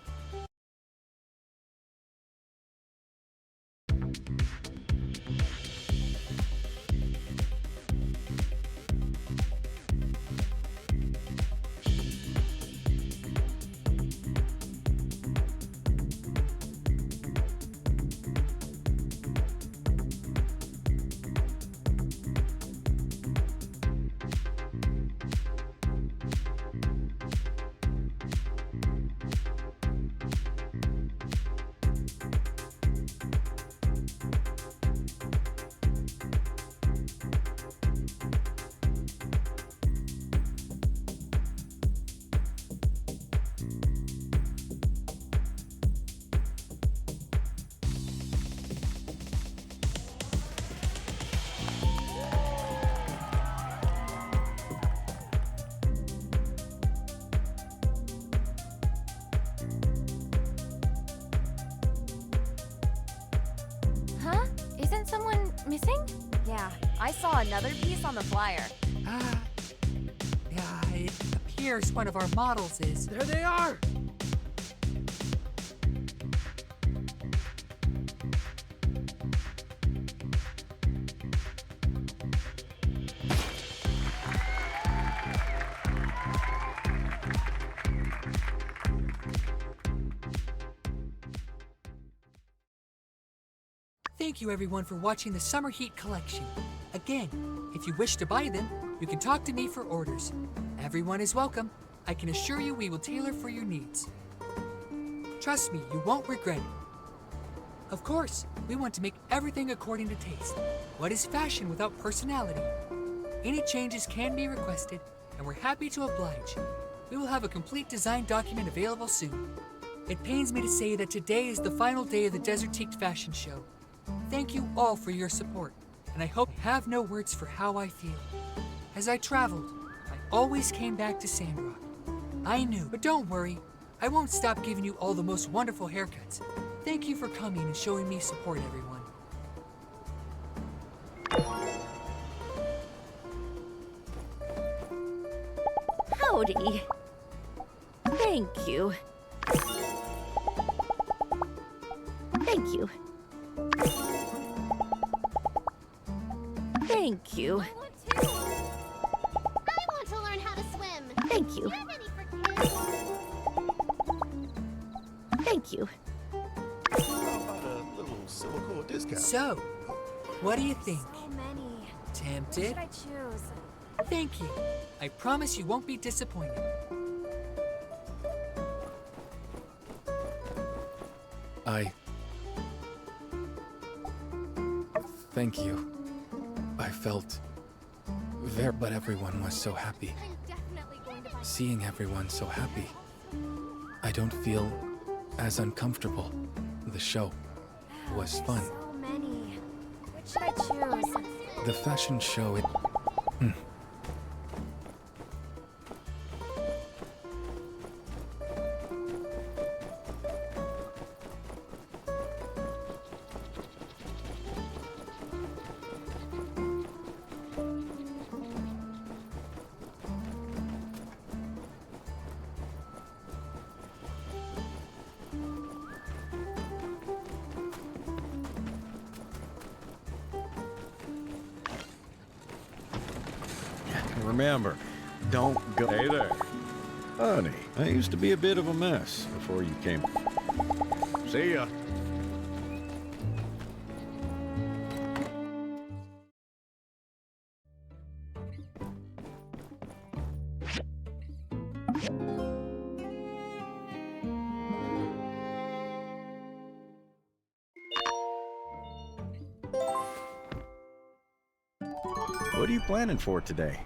S16: missing? Yeah, I saw another piece on the flyer.
S1: Yeah, it appears one of our models is.
S10: There they are!
S1: Thank you everyone for watching the Summer Heat collection. Again, if you wish to buy them, you can talk to me for orders. Everyone is welcome. I can assure you we will tailor for your needs. Trust me, you won't regret it. Of course, we want to make everything according to taste. What is fashion without personality? Any changes can be requested, and we're happy to oblige. We will have a complete design document available soon. It pains me to say that today is the final day of the Desertique Fashion Show. Thank you all for your support, and I hope you have no words for how I feel. As I traveled, I always came back to Sandrock. I knew, but don't worry, I won't stop giving you all the most wonderful haircuts. Thank you for coming and showing me support, everyone.
S3: Howdy. Thank you. Thank you. Thank you.
S8: I want to learn how to swim.
S3: Thank you.
S8: Do you have any for kids?
S3: Thank you.
S10: How about a little silicone discount?
S1: So, what do you think?
S16: So many. What
S1: Tempted?
S16: should I choose?
S1: Thank you. I promise you won't be disappointed.
S17: Thank you. I felt there, but everyone was so happy.
S8: I'm definitely going to buy.
S17: Seeing everyone so happy, I don't feel as uncomfortable. The show was fun.
S16: So many. Which should I choose?
S17: The fashion show, it...
S2: Remember, don't go. Hey there. Honey, I used to be a bit of a mess before you came. See ya. What are you planning for today?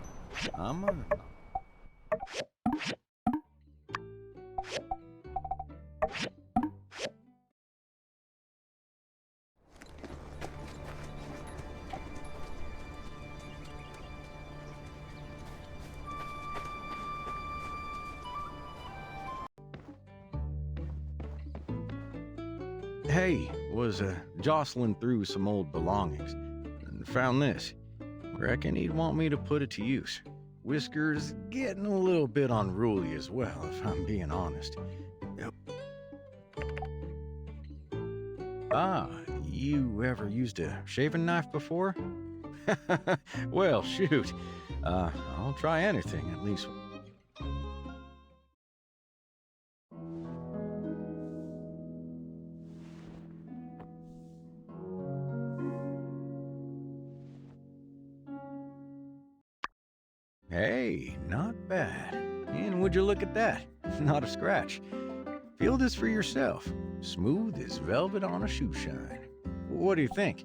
S2: Hey, was jostling through some old belongings and found this. Reckon he'd want me to put it to use. Whisker's getting a little bit unruly as well, if I'm being honest. Ah, you ever used a shaving knife before? Well, shoot. I'll try anything, at least. Hey, not bad. And would you look at that? Not a scratch. Feel this for yourself. Smooth as velvet on a shoe shine. What do you think?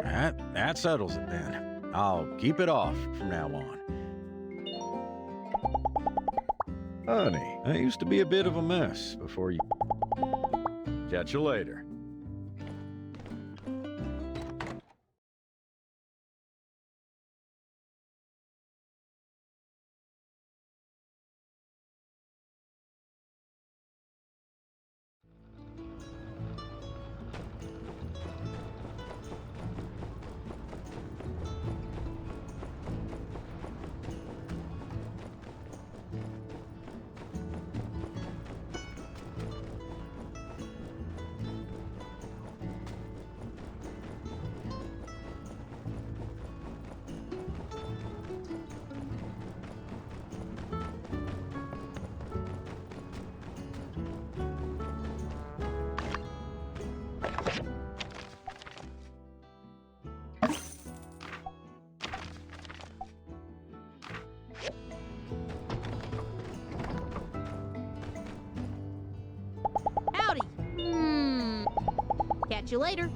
S2: That settles it then. I'll keep it off from now on. Honey, I used to be a bit of a mess before you... Catch you later.
S8: Catch you later.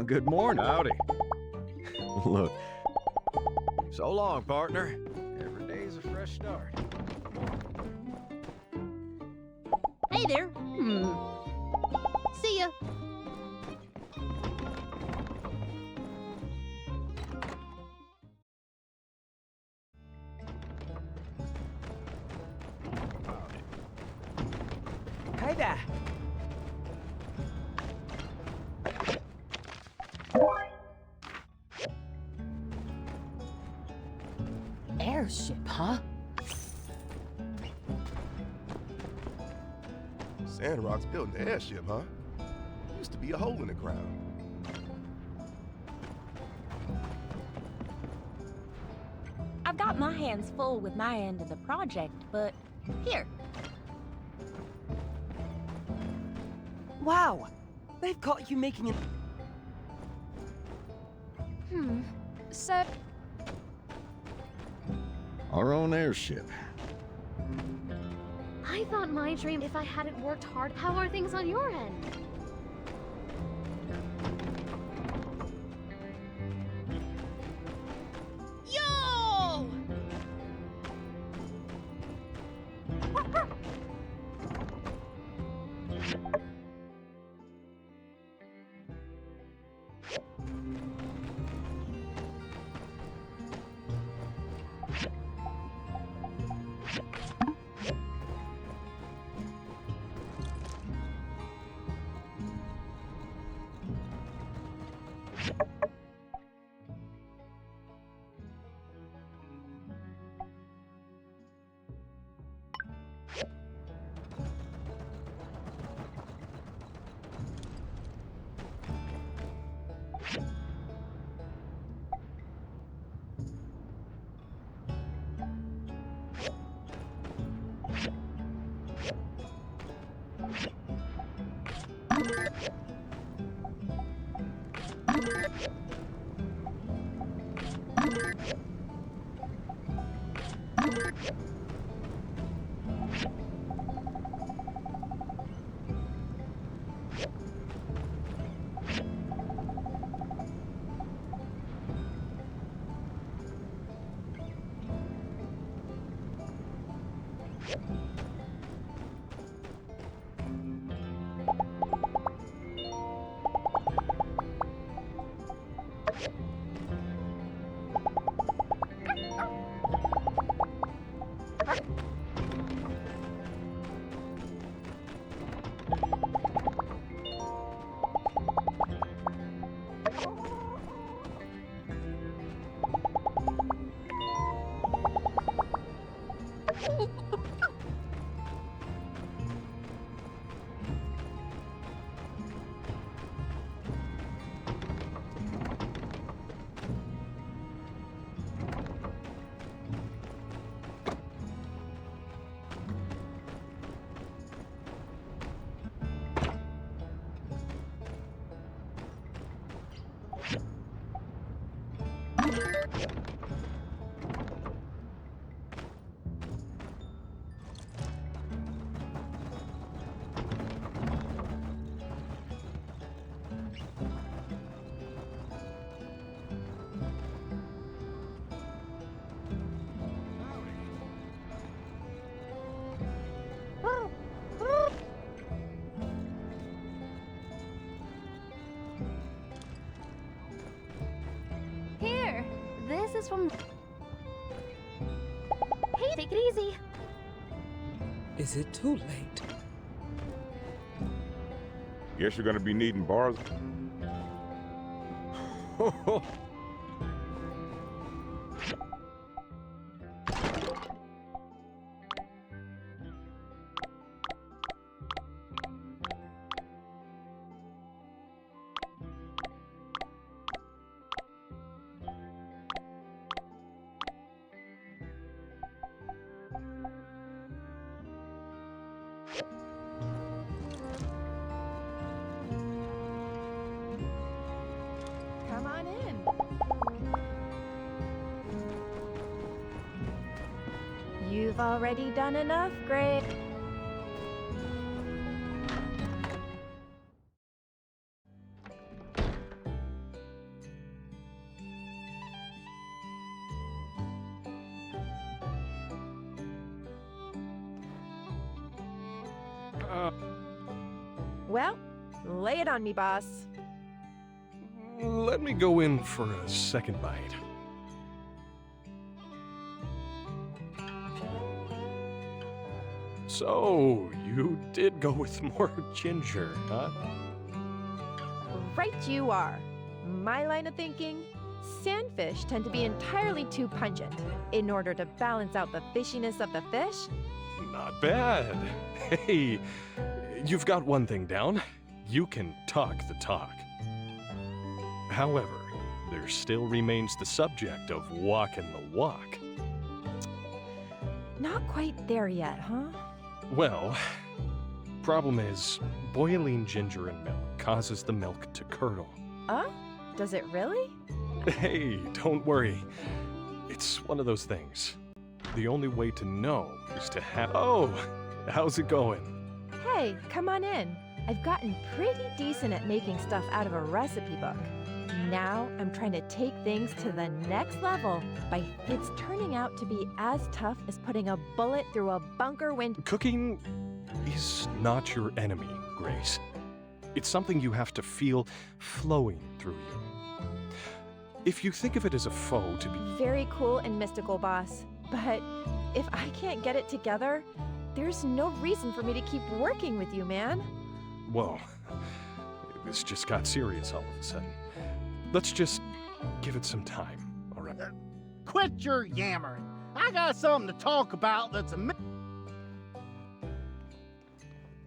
S2: Good morning. Howdy. Look. So long, partner. Every day's a fresh start.
S8: Hey there. See ya.
S7: Hey there.
S18: Airship, huh?
S19: Sandrock's building the airship, huh? Used to be a hole in the ground.
S6: I've got my hands full with my end of the project, but here.
S7: Wow, they've got you making it.
S8: Sir,
S2: Our own airship.
S8: I thought my dream if I hadn't worked hard. How are things on your end? Yo! Here, this is from. Hey, take it easy.
S1: Is it too late?
S4: Guess you're gonna be needing bars.
S12: Come on in. You've already done enough, Grace. Well, lay it on me, boss.
S20: Let me go in for a second bite. So, you did go with more ginger, huh?
S12: Right you are. My line of thinking, sandfish tend to be entirely too pungent. In order to balance out the fishiness of the fish,
S20: Not bad. Hey, you've got one thing down. You can talk the talk. However, there still remains the subject of walking the walk.
S12: not quite there yet, huh?
S20: Well, problem is, boiling ginger and milk causes the milk to curdle.
S12: Does it really?
S20: Hey, don't worry. It's one of those things. The only way to know is to have... Oh, how's it going?
S12: Hey, come on in. I've gotten pretty decent at making stuff out of a recipe book. Now I'm trying to take things to the next level by it's turning out to be as tough as putting a bullet through a bunker window.
S20: Cooking is not your enemy, Grace. It's something you have to feel flowing through you. If you think of it as a foe to be...
S12: Very cool and mystical, boss. But if I can't get it together, there's no reason for me to keep working with you, man.
S20: Well, this just got serious all of a sudden. Let's just give it some time, all right?
S10: Quit your yammering. I got something to talk about that's a...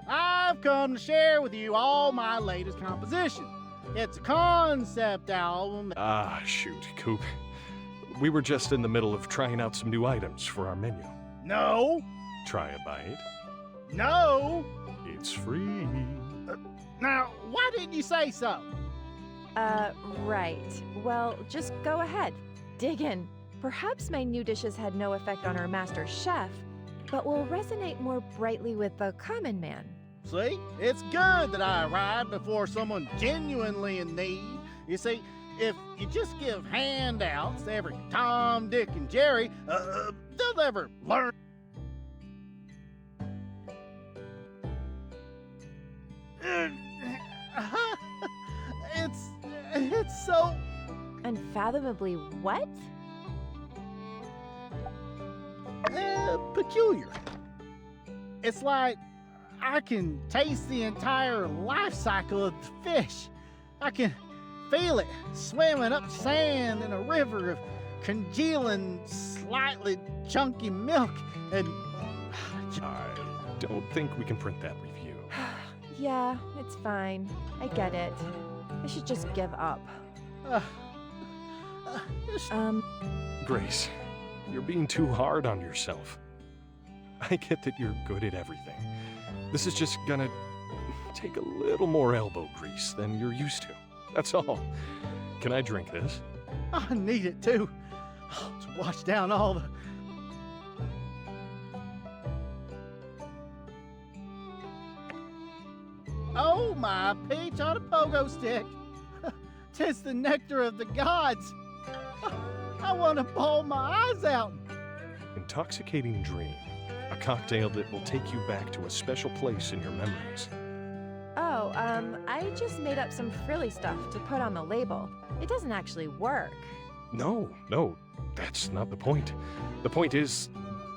S10: I've come to share with you all my latest composition. It's a concept album.
S20: Ah, shoot, Coop. We were just in the middle of trying out some new items for our menu.
S10: No.
S20: Try a bite.
S10: No.
S20: It's free.
S10: Now, why didn't you say so?
S12: Right. Well, just go ahead. Dig in. Perhaps my new dishes had no effect on our master chef, but will resonate more brightly with the common man.
S10: See, it's good that I arrived before someone genuinely in need. You see, if you just give handouts to every Tom, Dick, and Jerry, they'll never learn. It's so...
S12: Unfathomably what?
S10: Peculiar. It's like I can taste the entire life cycle of the fish. I can feel it swimming up sand in a river of congealing, slightly chunky milk. And
S20: I don't think we can print that review.
S12: Yeah, it's fine. I get it. I should just give up.
S20: Grace, you're being too hard on yourself. I get that you're good at everything. This is just gonna take a little more elbow grease than you're used to. That's all. Can I drink this?
S10: I need it too. To wash down all the... Oh, my peach on a pogo stick. 'Tis the nectar of the gods. I want to bawl my eyes out.
S20: Intoxicating Dream. A cocktail that will take you back to a special place in your memories.
S12: Oh, I just made up some frilly stuff to put on the label. It doesn't actually work.
S20: No, that's not the point. The point is,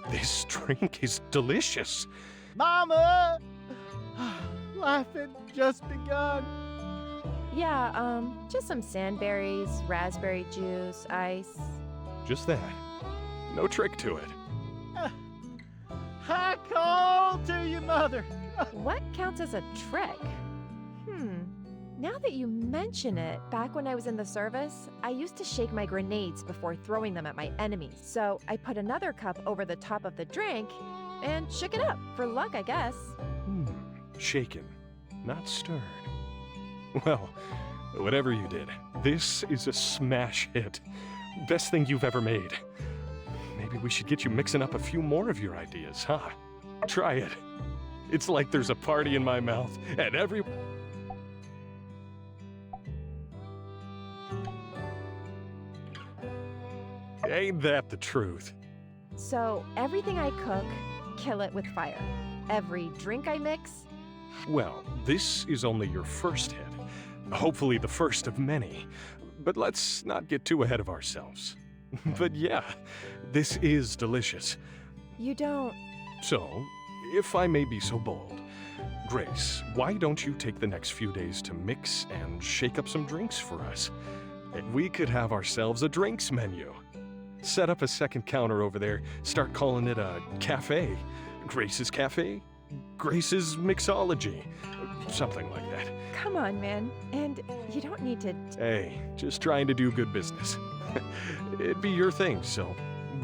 S20: this drink is delicious.
S10: Mama! Life had just begun.
S12: Yeah, just some sandberries, raspberry juice, ice.
S20: Just that. No trick to it.
S10: I call to you, Mother.
S12: What counts as a trick? Now that you mention it, back when I was in the service, I used to shake my grenades before throwing them at my enemies. So I put another cup over the top of the drink and shook it up, for luck, I guess.
S20: Shaken, not stirred. Well, whatever you did, this is a smash hit. Best thing you've ever made. Maybe we should get you mixing up a few more of your ideas, huh? Try it. It's like there's a party in my mouth, and every... Ain't that the truth?
S12: So everything I cook, kill it with fire. Every drink I mix...
S20: Well, this is only your first hit. Hopefully the first of many. But let's not get too ahead of ourselves. But yeah, this is delicious.
S12: You don't...
S20: So, if I may be so bold, Grace, why don't you take the next few days to mix and shake up some drinks for us? We could have ourselves a drinks menu. Set up a second counter over there, start calling it a cafe. Grace's Cafe? Grace's Mixology. Something like that.
S12: Come on, man. And you don't need to...
S20: Hey, just trying to do good business. It'd be your thing, so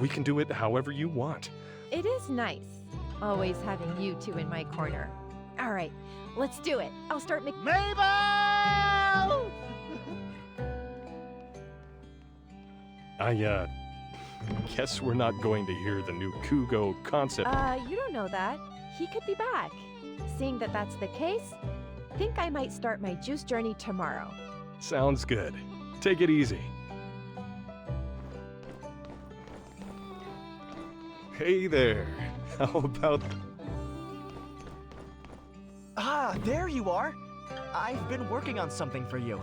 S20: we can do it however you want.
S12: It is nice, always having you two in my corner. All right, let's do it. I'll start making...
S10: Mabel!
S20: I guess we're not going to hear the new Kugo concept.
S12: You don't know that. He could be back. Seeing that that's the case, think I might start my juice journey tomorrow.
S20: Sounds good. Take it easy. Hey there. How about...
S5: Ah, there you are. I've been working on something for you.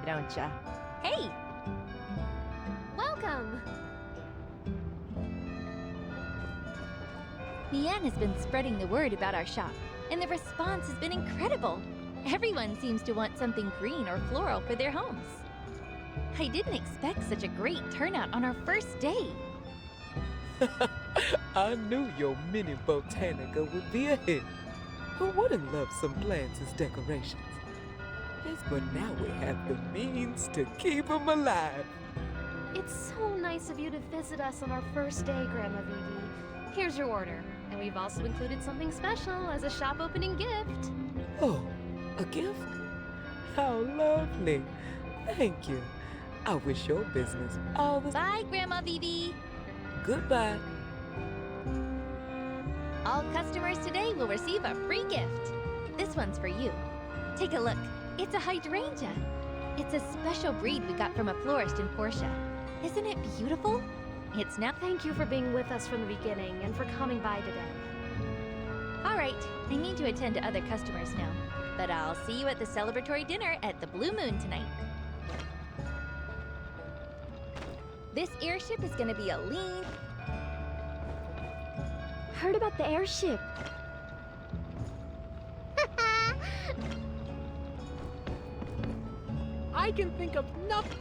S12: Don't ya?
S8: Hey! Welcome!
S3: Leanne has been spreading the word about our shop, and the response has been incredible. Everyone seems to want something green or floral for their homes. I didn't expect such a great turnout on our first day.
S21: I knew your mini botanica would be a hit. Who wouldn't love some plants as decorations? Yes, but now we have the means to keep them alive.
S8: It's so nice of you to visit us on our first day, Grandma Vivi. Here's your order. And we've also included something special as a shop opening gift.
S21: Oh, a gift? How lovely. Thank you. I wish your business all the...
S3: Bye, Grandma Vivi.
S21: Goodbye.
S3: All customers today will receive a free gift. This one's for you. Take a look. It's a hydrangea. It's a special breed we got from a florist in Portia. Isn't it beautiful? It's now...
S8: Thank you for being with us from the beginning and for coming by today.
S3: All right, I need to attend to other customers now. But I'll see you at the celebratory dinner at the Blue Moon tonight. This airship is gonna be a lean...
S8: Heard about the airship.
S14: I can think of nothing.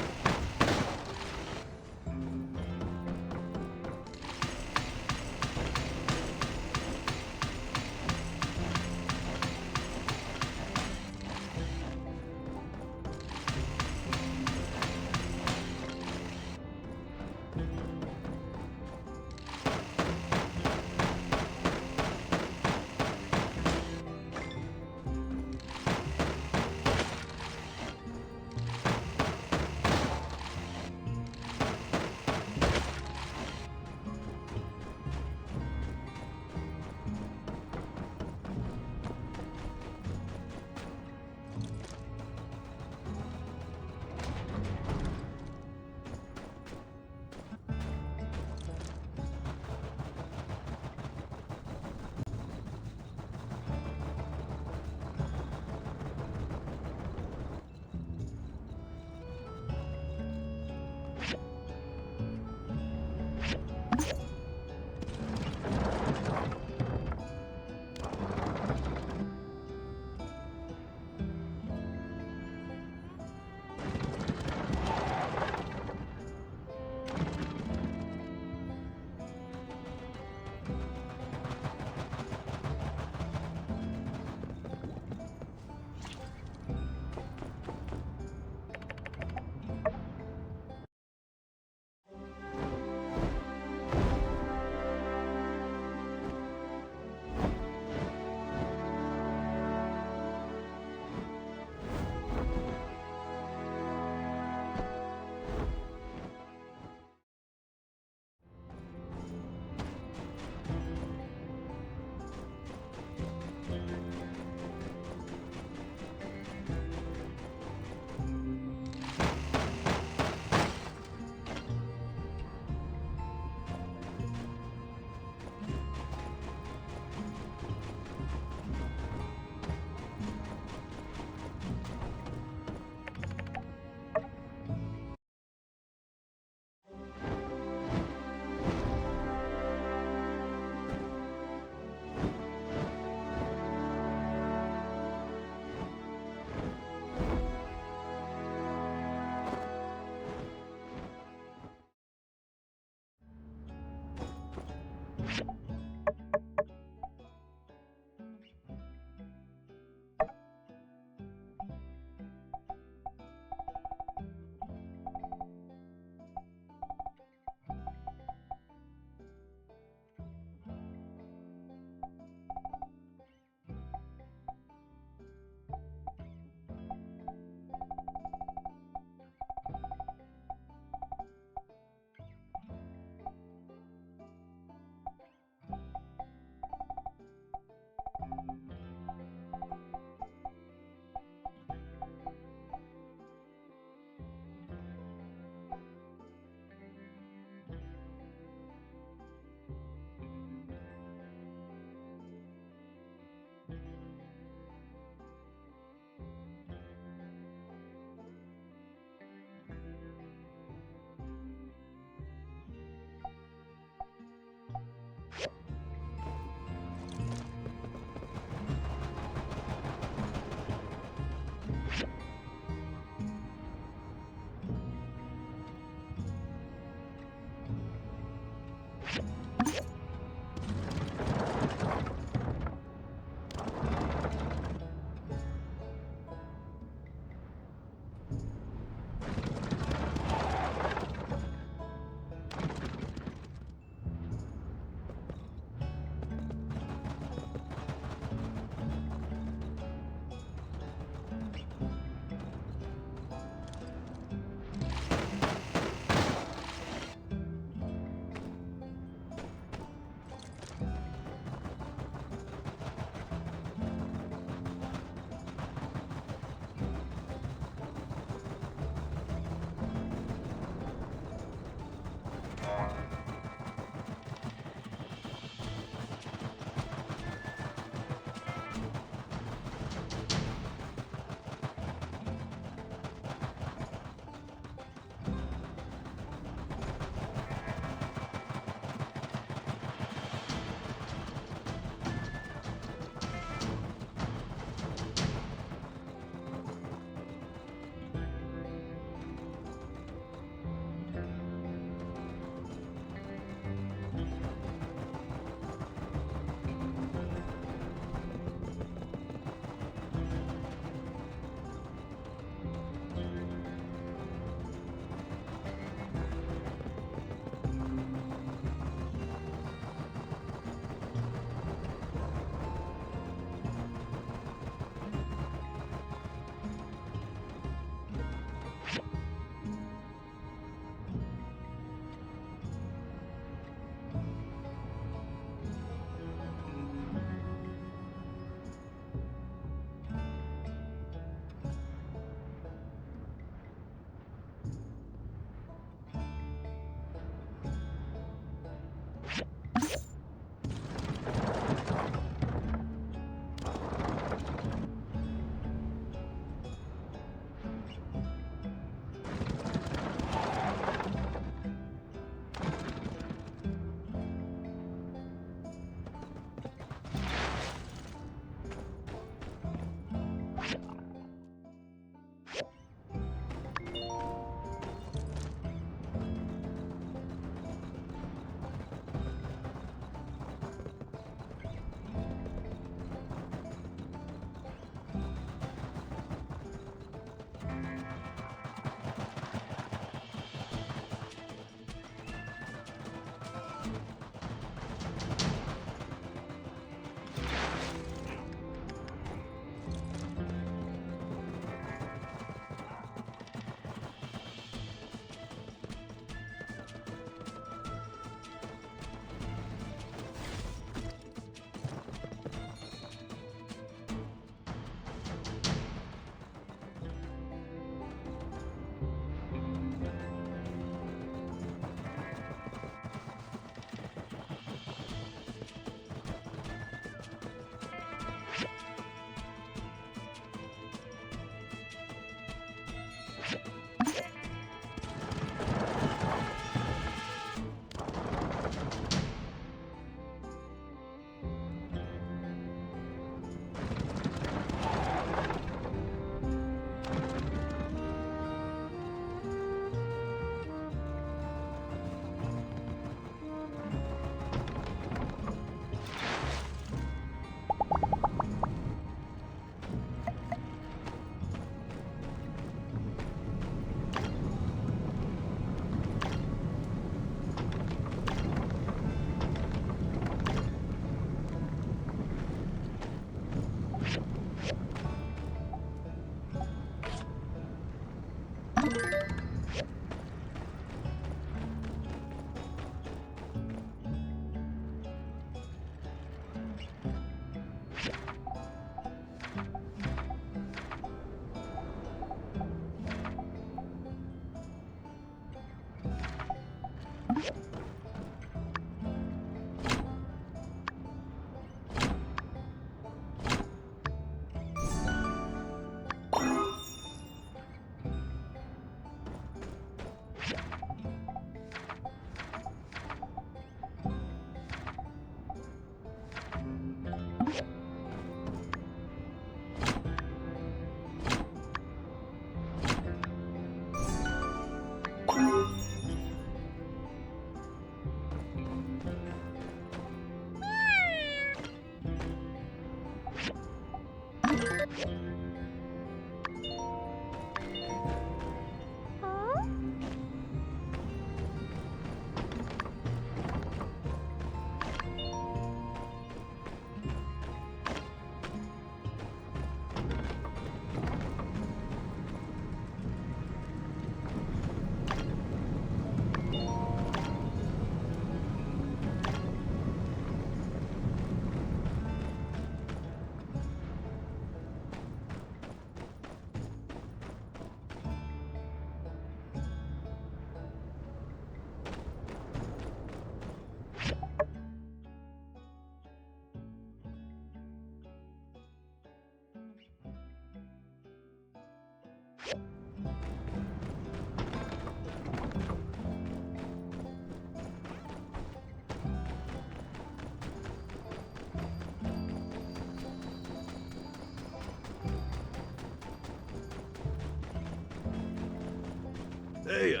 S2: Hey,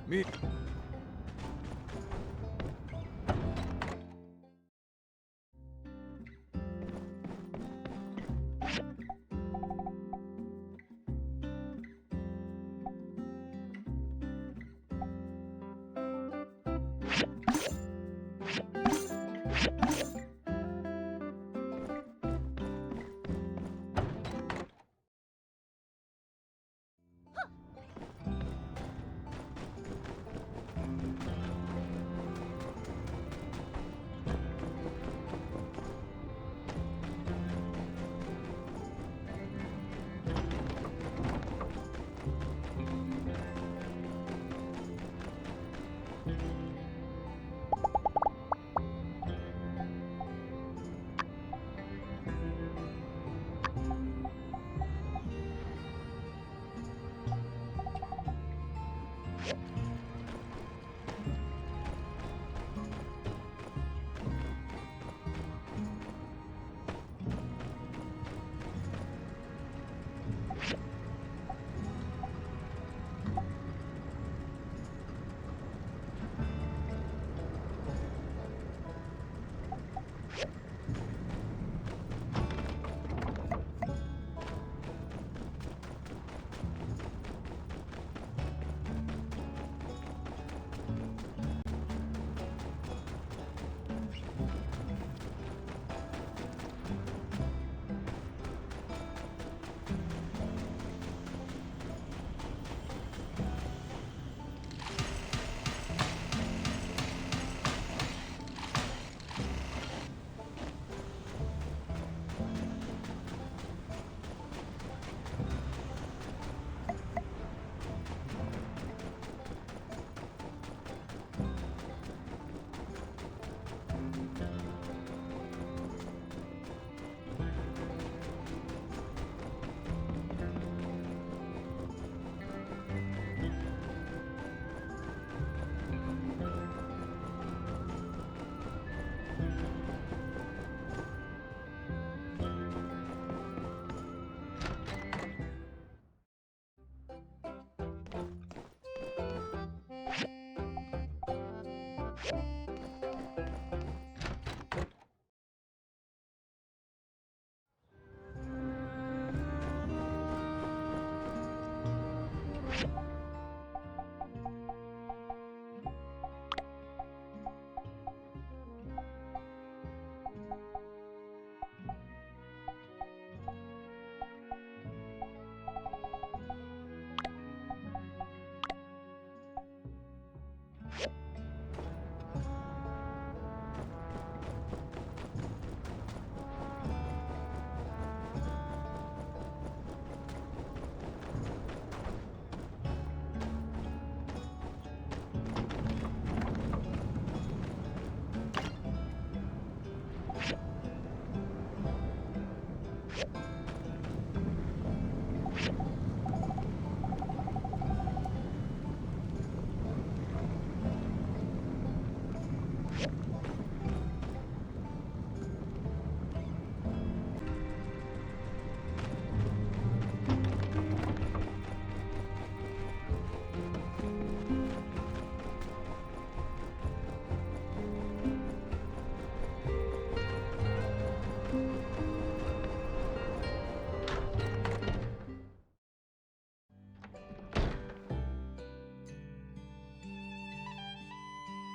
S2: me.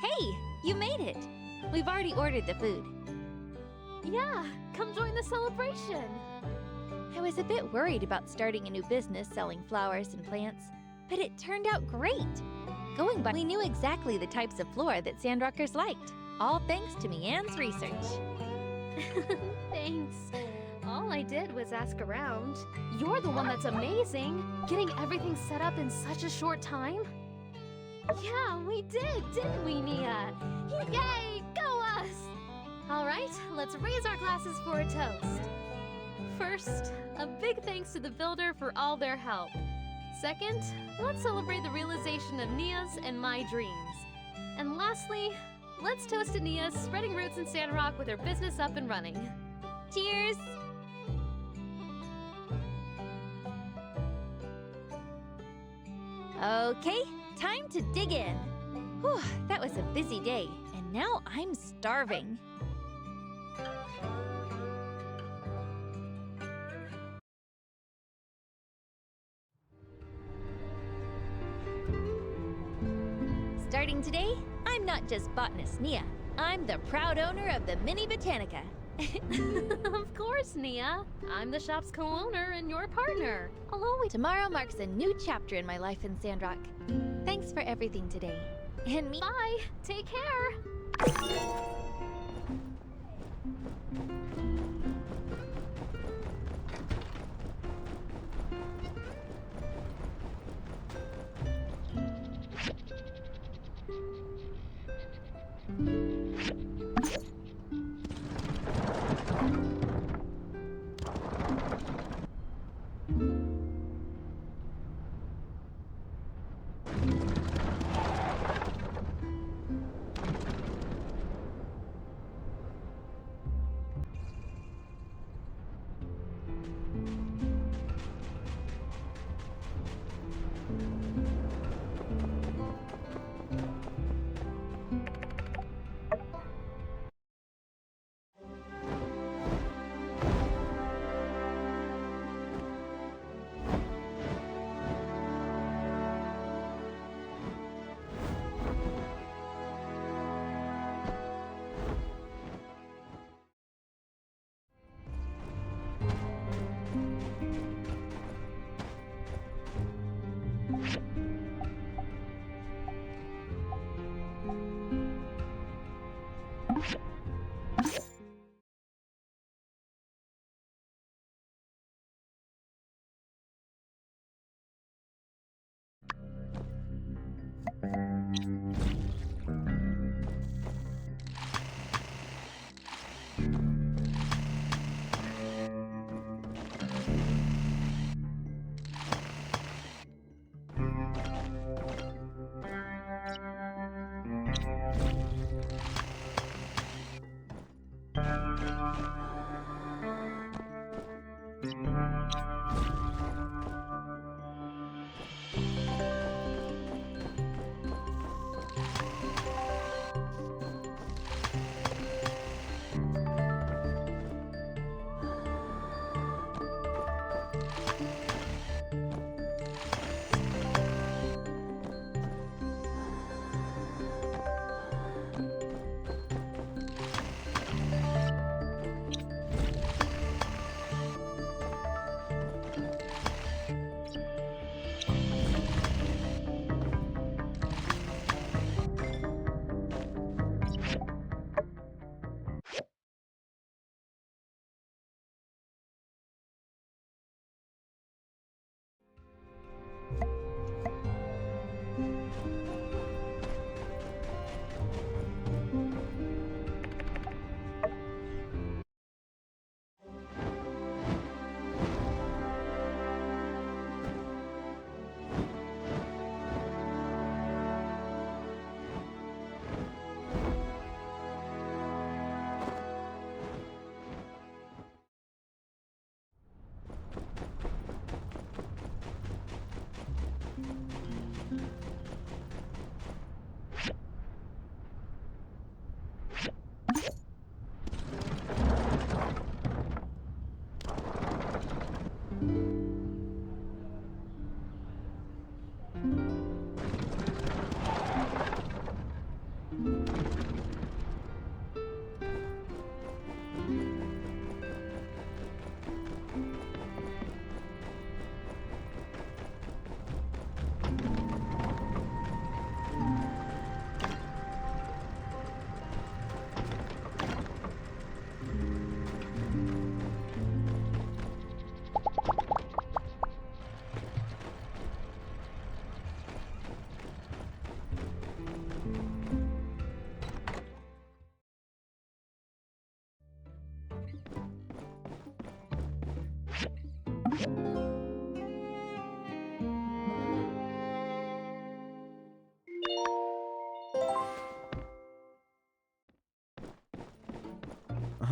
S3: Hey, you made it. We've already ordered the food.
S8: Yeah, come join the celebration.
S3: I was a bit worried about starting a new business selling flowers and plants, but it turned out great. Going by, we knew exactly the types of flora that Sandrockers liked, all thanks to Mian's research.
S8: Thanks. All I did was ask around. You're the one that's amazing, getting everything set up in such a short time. Yeah, we did, didn't we, Nia? Yay, go us! All right, let's raise our glasses for a toast. First, a big thanks to the builder for all their help. Second, let's celebrate the realization of Nia's and my dreams. And lastly, let's toast to Nia spreading roots in Sandrock with her business up and running.
S3: Cheers! Okay, time to dig in. Whew, that was a busy day, and now I'm starving. Starting today, I'm not just botanist Nia. I'm the proud owner of the Mini Botanica.
S8: Of course, Nia. I'm the shop's co-owner and your partner.
S3: Tomorrow marks a new chapter in my life in Sandrock. Thanks for everything today. And me.
S8: Bye. Take care.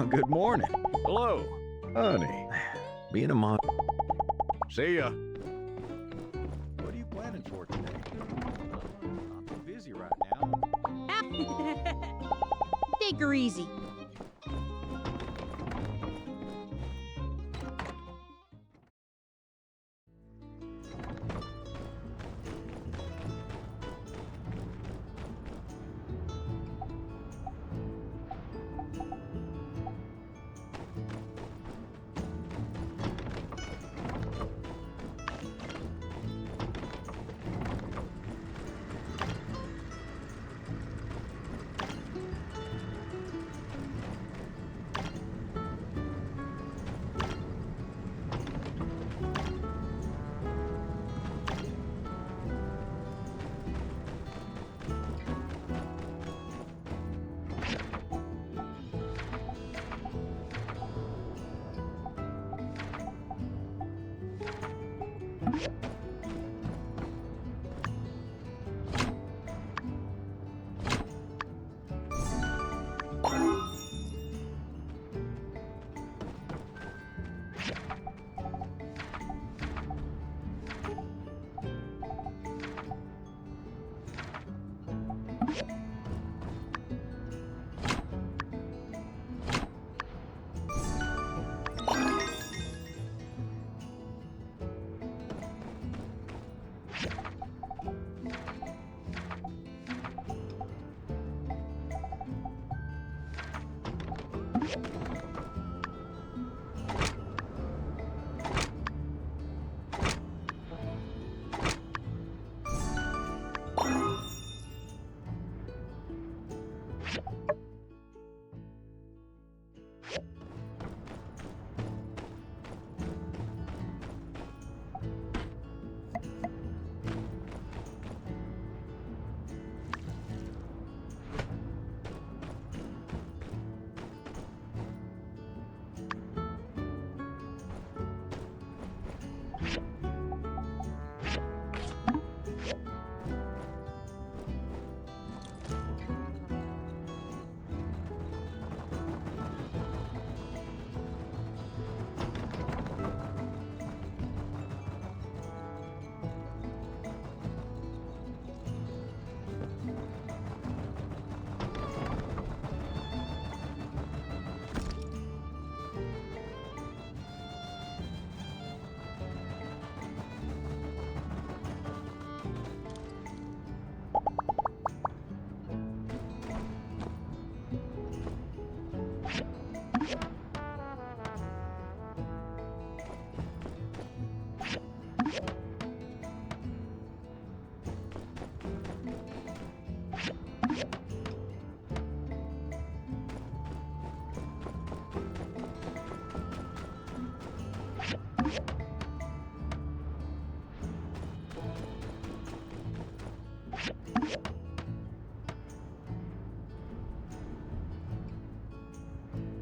S2: Good morning. Hello. Honey. Being a mom. See ya. What are you planning for today? I'm too busy right now.
S11: Take her easy.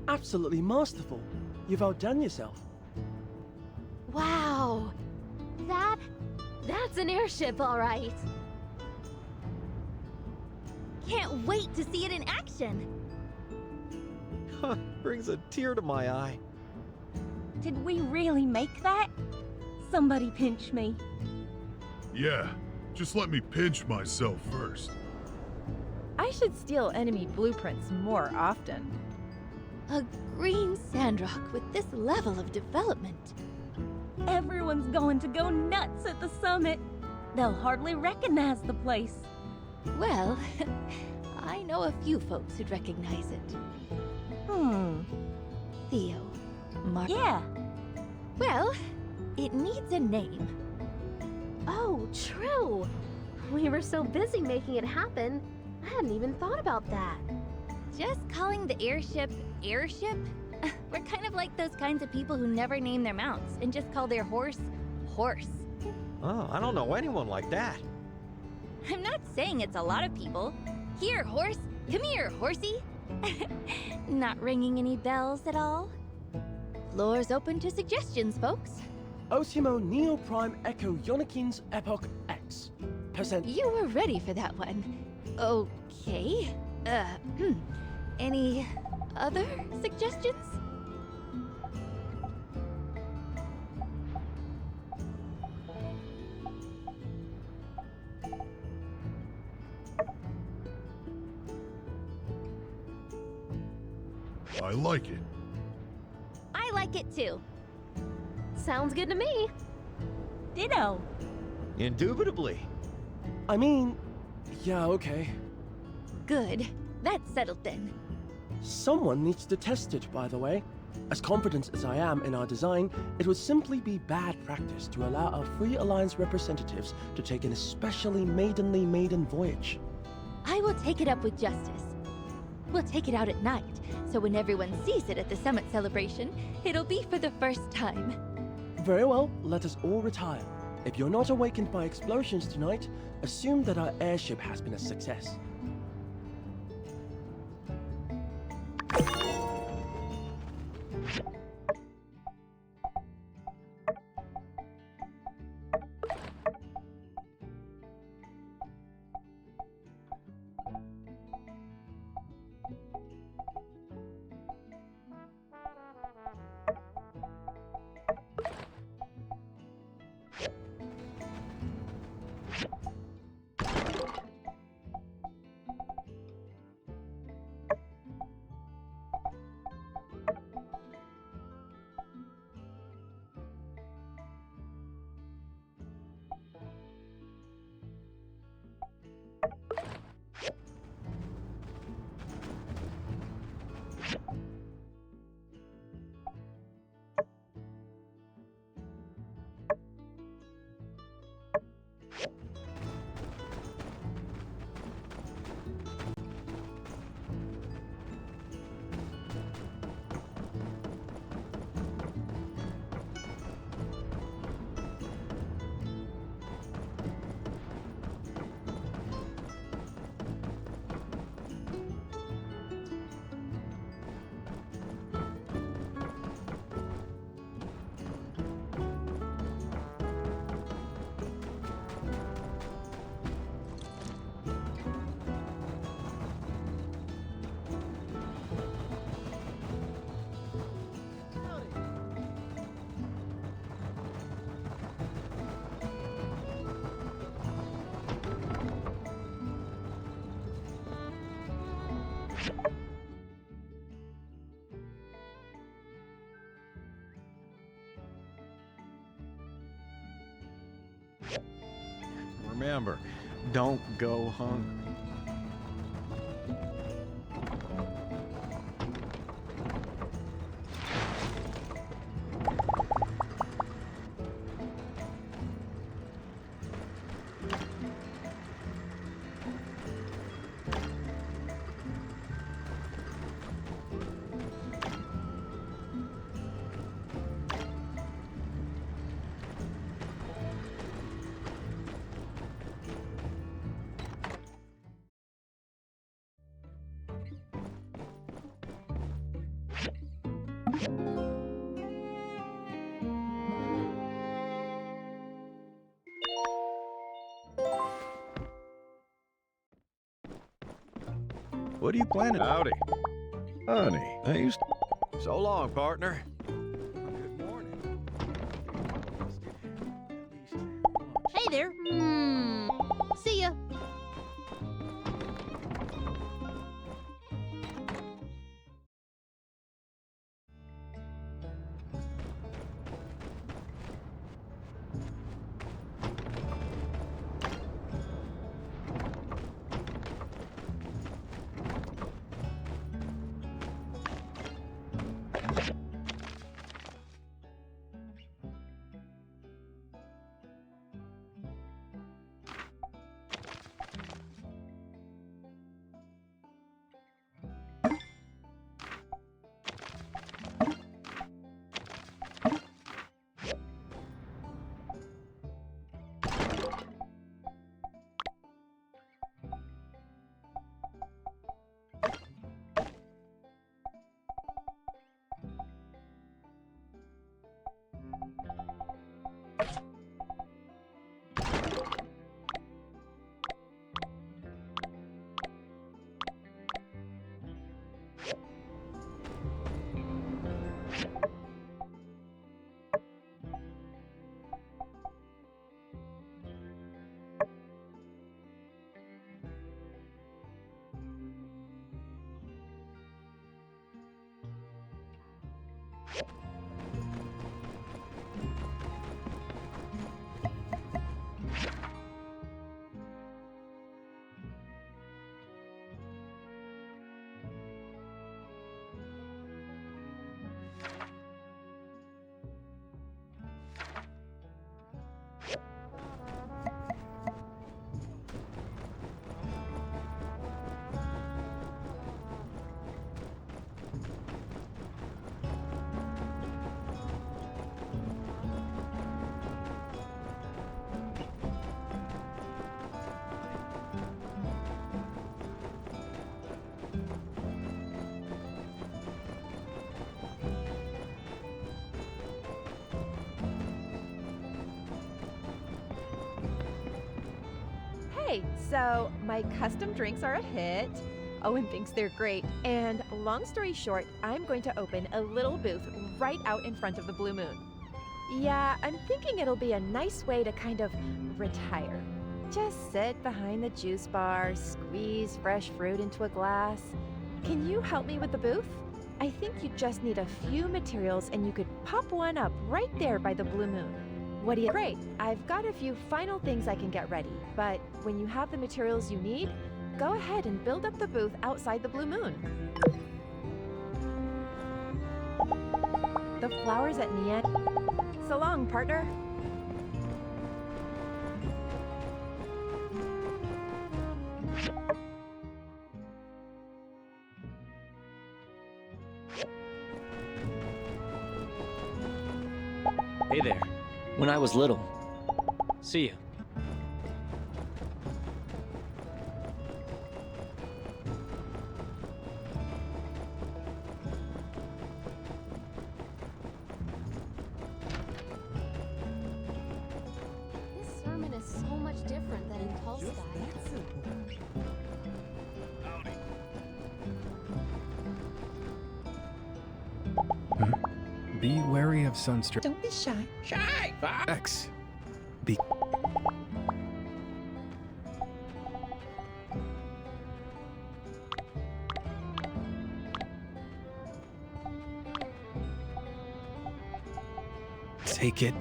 S13: Absolutely masterful. You've outdone yourself.
S8: Wow. That's an airship, all right.
S3: Can't wait to see it in action.
S22: Brings a tear to my eye.
S6: Did we really make that? Somebody pinch me.
S9: Yeah, just let me pinch myself first.
S12: I should steal enemy blueprints more often.
S3: A green Sandrock with this level of development.
S6: Everyone's going to go nuts at the summit. They'll hardly recognize the place.
S3: Well, I know a few folks who'd recognize it. Theo. Mark.
S6: Yeah.
S3: Well, it needs a name.
S8: Oh, true. We were so busy making it happen, I hadn't even thought about that.
S3: Just calling the airship airship? We're kind of like those kinds of people who never name their mounts and just call their horse horse.
S22: Oh, I don't know anyone like that.
S3: I'm not saying it's a lot of people. Here, horse. Come here, horsey. Not ringing any bells at all? Floor's open to suggestions, folks.
S13: Osimo Neo Prime Echo Yonikins Epoch X. Percent.
S3: You were ready for that one. Okay. Any other suggestions?
S9: I like it.
S3: I like it too.
S8: Sounds good to me.
S6: Ditto.
S22: Indubitably.
S13: I mean, yeah, okay.
S3: Good. That's settled then.
S13: Someone needs to test it, by the way. As confident as I am in our design, it would simply be bad practice to allow our Free Alliance representatives to take an especially maidenly maiden voyage.
S3: I will take it up with Justice. We'll take it out at night, so when everyone sees it at the summit celebration, it'll be for the first time.
S13: Very well, let us all retire. If you're not awakened by explosions tonight, assume that our airship has been a success.
S2: Remember, don't go hungry. What are you planning?
S22: Howdy.
S2: Honey, thanks.
S22: So long, partner.
S2: Good morning.
S11: Hey there. See ya.
S12: Hey, so my custom drinks are a hit. Owen thinks they're great. And long story short, I'm going to open a little booth right out in front of the Blue Moon. Yeah, I'm thinking it'll be a nice way to kind of retire. Just sit behind the juice bar, squeeze fresh fruit into a glass. Can you help me with the booth? I think you just need a few materials and you could pop one up right there by the Blue Moon. What do you— Great, I've got a few final things I can get ready, but when you have the materials you need, go ahead and build up the booth outside the Blue Moon. The flowers at the end. So long, partner.
S15: Hey there. When I was little. See ya.
S8: This sermon is so much different than in Tolstoy.
S17: Be wary of sunstroke.
S21: Don't be shy.
S17: Shy! X. Be. Take it.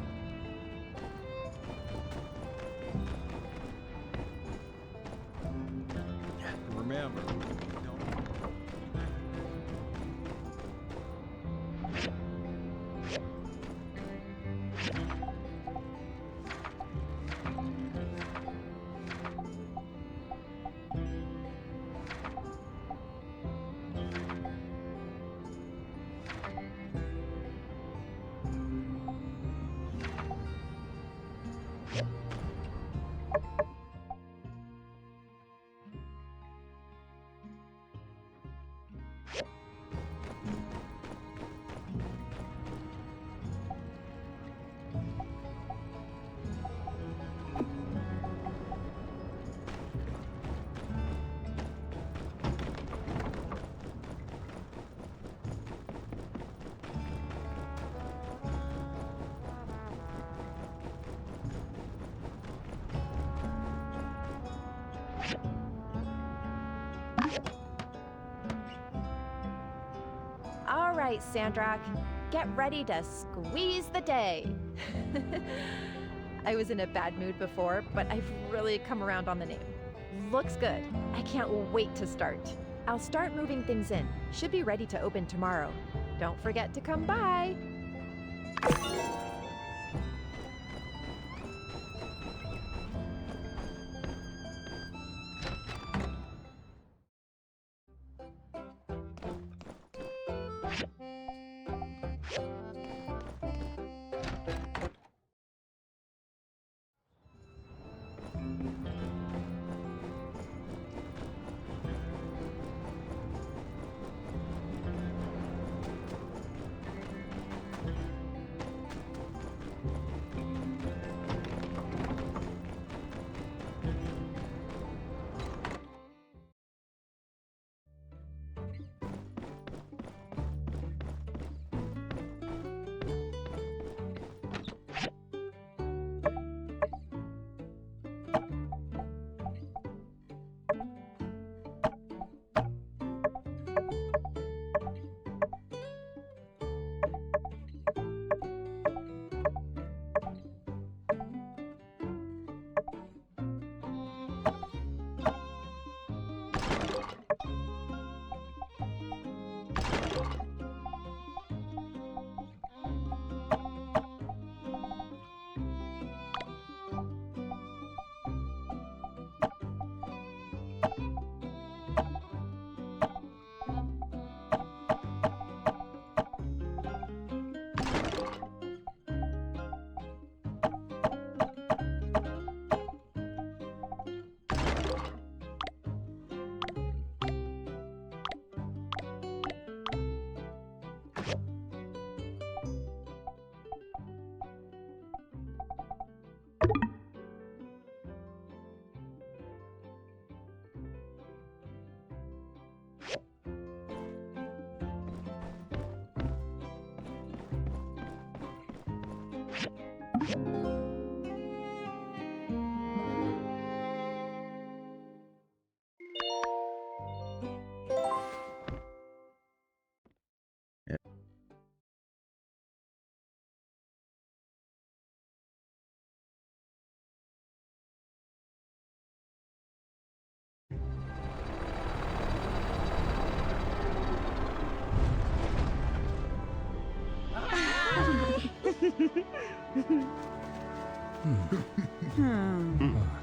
S2: Remember.
S12: All right, Sandrock, get ready to squeeze the day. I was in a bad mood before, but I've really come around on the name. Looks good. I can't wait to start. I'll start moving things in. Should be ready to open tomorrow. Don't forget to come by.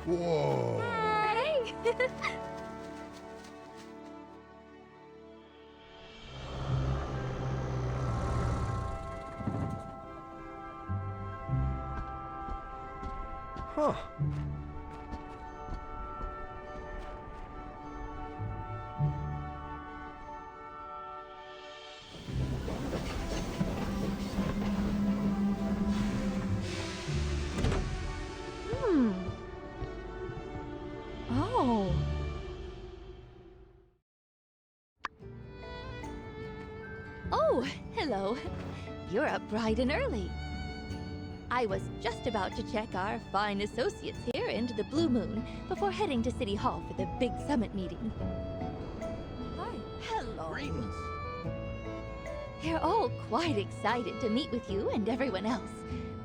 S9: Whoa.
S8: Hey!
S20: Huh.
S3: Oh. Oh, hello. You're up bright and early. I was just about to check our fine associates here into the Blue Moon before heading to City Hall for the big summit meeting. Hi. Hello.
S2: Greetings.
S3: They're all quite excited to meet with you and everyone else,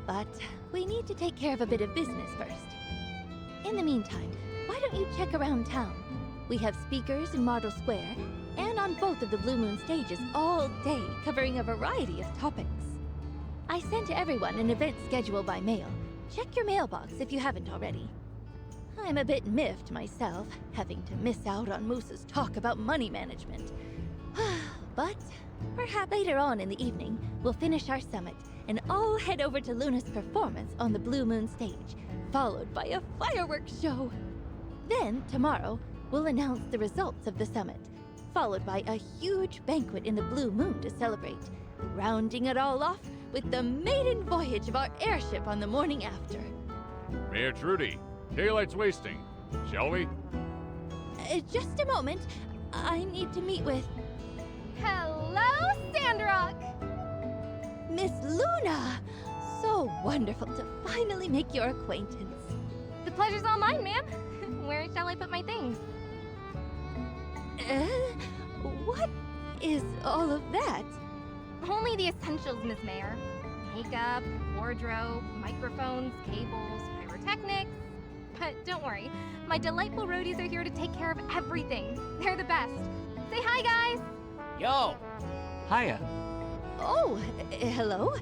S3: but we need to take care of a bit of business first. In the meantime, why don't you check around town? We have speakers in Marble Square and on both of the Blue Moon stages all day, covering a variety of topics. I sent everyone an event schedule by mail. Check your mailbox if you haven't already. I'm a bit miffed myself, having to miss out on Moose's talk about money management. But perhaps later on in the evening, we'll finish our summit and all head over to Luna's performance on the Blue Moon stage, followed by a fireworks show. Then, tomorrow, we'll announce the results of the summit, followed by a huge banquet in the Blue Moon to celebrate, rounding it all off with the maiden voyage of our airship on the morning after.
S16: Mayor Trudy, daylight's wasting. Shall we?
S3: Just a moment. I need to meet with...
S8: Hello, Sandrock!
S3: Miss Luna! So wonderful to finally make your acquaintance.
S8: The pleasure's all mine, ma'am. Where shall I put my things?
S3: What is all of that?
S8: Only the essentials, Miss Mayor. Makeup, wardrobe, microphones, cables, pyrotechnics. But don't worry, my delightful roadies are here to take care of everything. They're the best. Say hi, guys!
S15: Yo! Hiya.
S3: Oh, hello.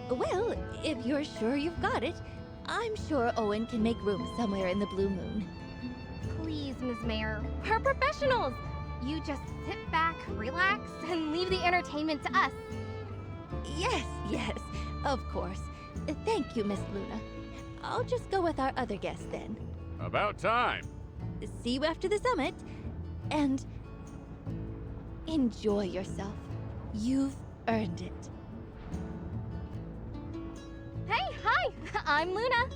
S3: Well, if you're sure you've got it, I'm sure Owen can make room somewhere in the Blue Moon.
S8: Please, Miss Mayor, we're professionals. You just sit back, relax, and leave the entertainment to us.
S3: Yes, of course. Thank you, Miss Luna. I'll just go with our other guests then.
S16: About time.
S3: See you after the summit, and enjoy yourself. You've earned it.
S8: Hey, hi! I'm Luna.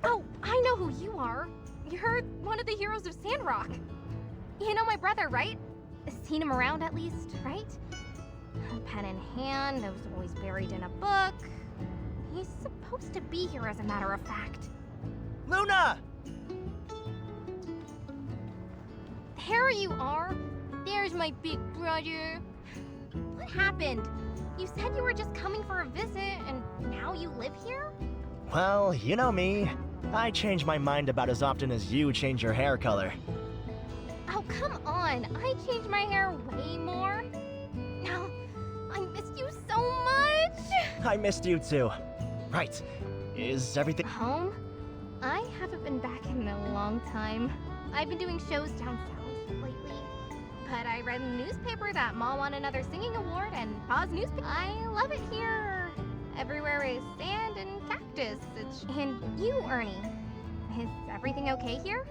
S8: Oh, I know who you are. You're one of the heroes of Sandrock. You know my brother, right? Seen him around at least, right? Pen in hand, nose always buried in a book. He's supposed to be here, as a matter of fact.
S5: Luna!
S8: There you are. There's my big brother. What happened? You said you were just coming for a visit, and now you live here?
S5: Well, you know me. I change my mind about as often as you change your hair color.
S8: Oh, come on. I change my hair way more. No, I missed you so much.
S5: I missed you too. Right. Is everything...
S8: Home? I haven't been back in a long time. I've been doing shows down south lately. But I read in the newspaper that Ma won another singing award and Pa's newspaper. I love it here. Everywhere is sand and cactus. And you, Ernie. Is everything okay here?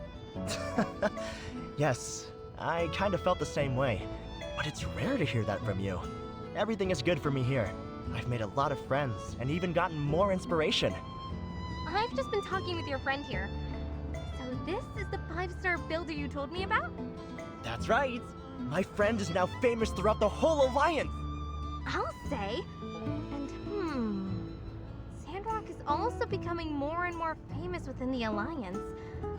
S5: Yes, I kind of felt the same way. But it's rare to hear that from you. Everything is good for me here. I've made a lot of friends and even gotten more inspiration.
S8: I've just been talking with your friend here. So this is the 5-star builder you told me about?
S5: That's right. My friend is now famous throughout the whole Alliance.
S8: I'll say. And Sandrock is also becoming more and more famous within the Alliance.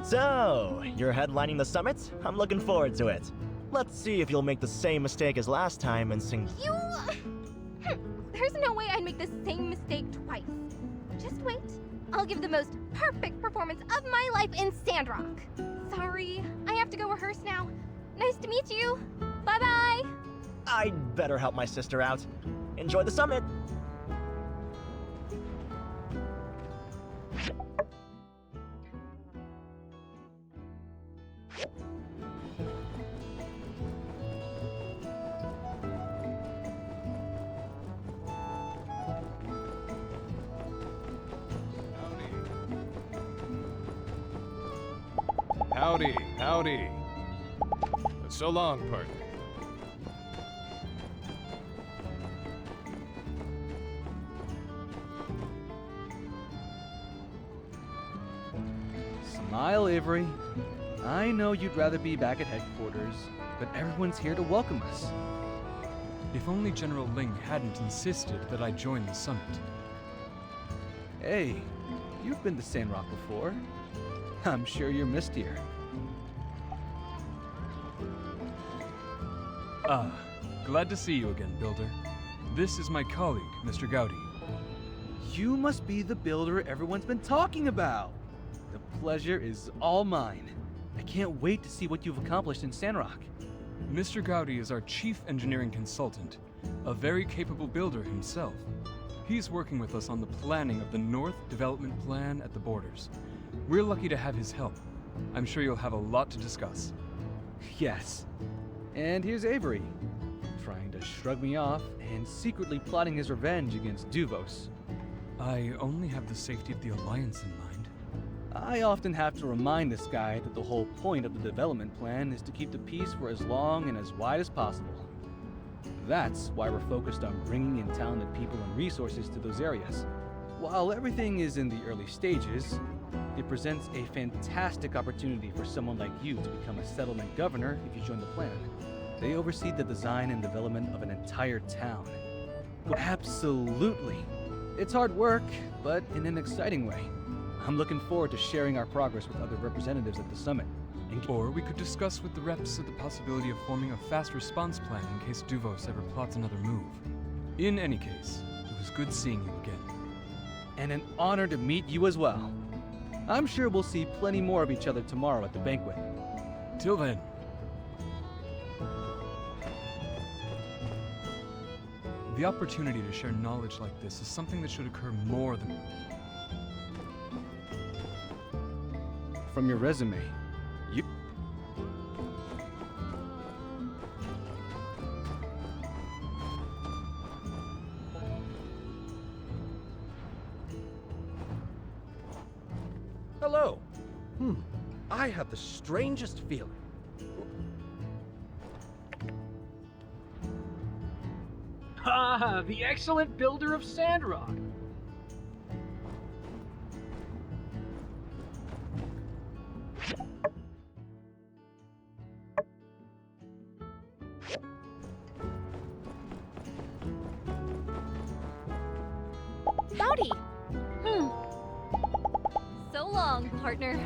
S5: So, you're headlining the summit? I'm looking forward to it. Let's see if you'll make the same mistake as last time and sing...
S8: You... There's no way I'd make the same mistake twice. Just wait. I'll give the most perfect performance of my life in Sandrock. Sorry, I have to go rehearse now. Nice to meet you. Bye-bye.
S5: I'd better help my sister out. Enjoy the summit.
S16: Howdy, howdy. So long, partner.
S18: Smile, Avery. I know you'd rather be back at headquarters, but everyone's here to welcome us.
S19: If only General Ling hadn't insisted that I join the summit.
S18: Hey, you've been to Sandrock before. I'm sure you're missed here.
S19: Ah, glad to see you again, Builder. This is my colleague, Mr. Gowdy.
S18: You must be the builder everyone's been talking about. The pleasure is all mine. I can't wait to see what you've accomplished in Sandrock.
S19: Mr. Gowdy is our chief engineering consultant, a very capable builder himself. He's working with us on the planning of the North Development Plan at the borders. We're lucky to have his help. I'm sure you'll have a lot to discuss.
S18: Yes. And here's Avery, trying to shrug me off and secretly plotting his revenge against Duvos.
S19: I only have the safety of the Alliance in mind.
S18: I often have to remind this guy that the whole point of the development plan is to keep the peace for as long and as wide as possible. That's why we're focused on bringing in talented people and resources to those areas. While everything is in the early stages, it presents a fantastic opportunity for someone like you to become a settlement governor if you join the plan. They oversee the design and development of an entire town. Absolutely. It's hard work, but in an exciting way. I'm looking forward to sharing our progress with other representatives at the summit.
S19: Or we could discuss with the reps of the possibility of forming a fast response plan in case Duvos ever plots another move. In any case, it was good seeing you again.
S18: And an honor to meet you as well. I'm sure we'll see plenty more of each other tomorrow at the banquet.
S19: Till then. The opportunity to share knowledge like this is something that should occur more than...
S18: From your resume, you...
S23: Hello. I have the strangest feeling.
S14: Ah, the excellent builder of Sandrock.
S3: Howdy! So long, partner.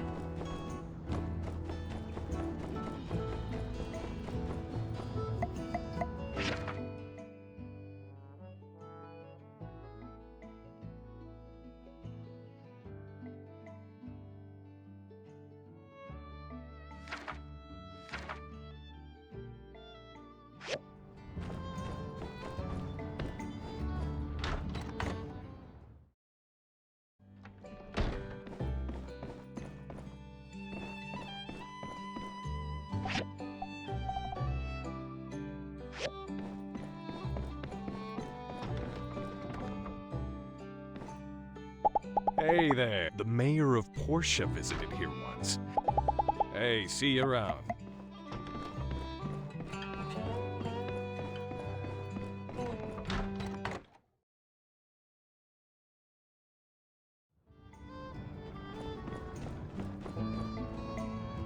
S20: Hey there. The mayor of Portia visited here once. Hey, see you around.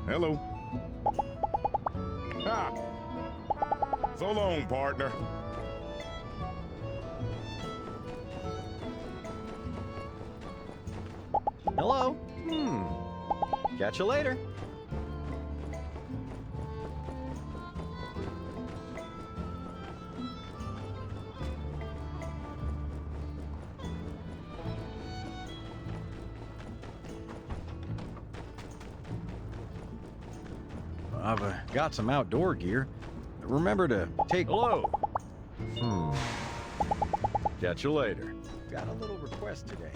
S9: Hello.
S2: Ha! So long, partner.
S22: Hello? Catch you later. I've got some outdoor gear. Remember to take...
S2: Hello. Catch you later.
S22: Got a little request today.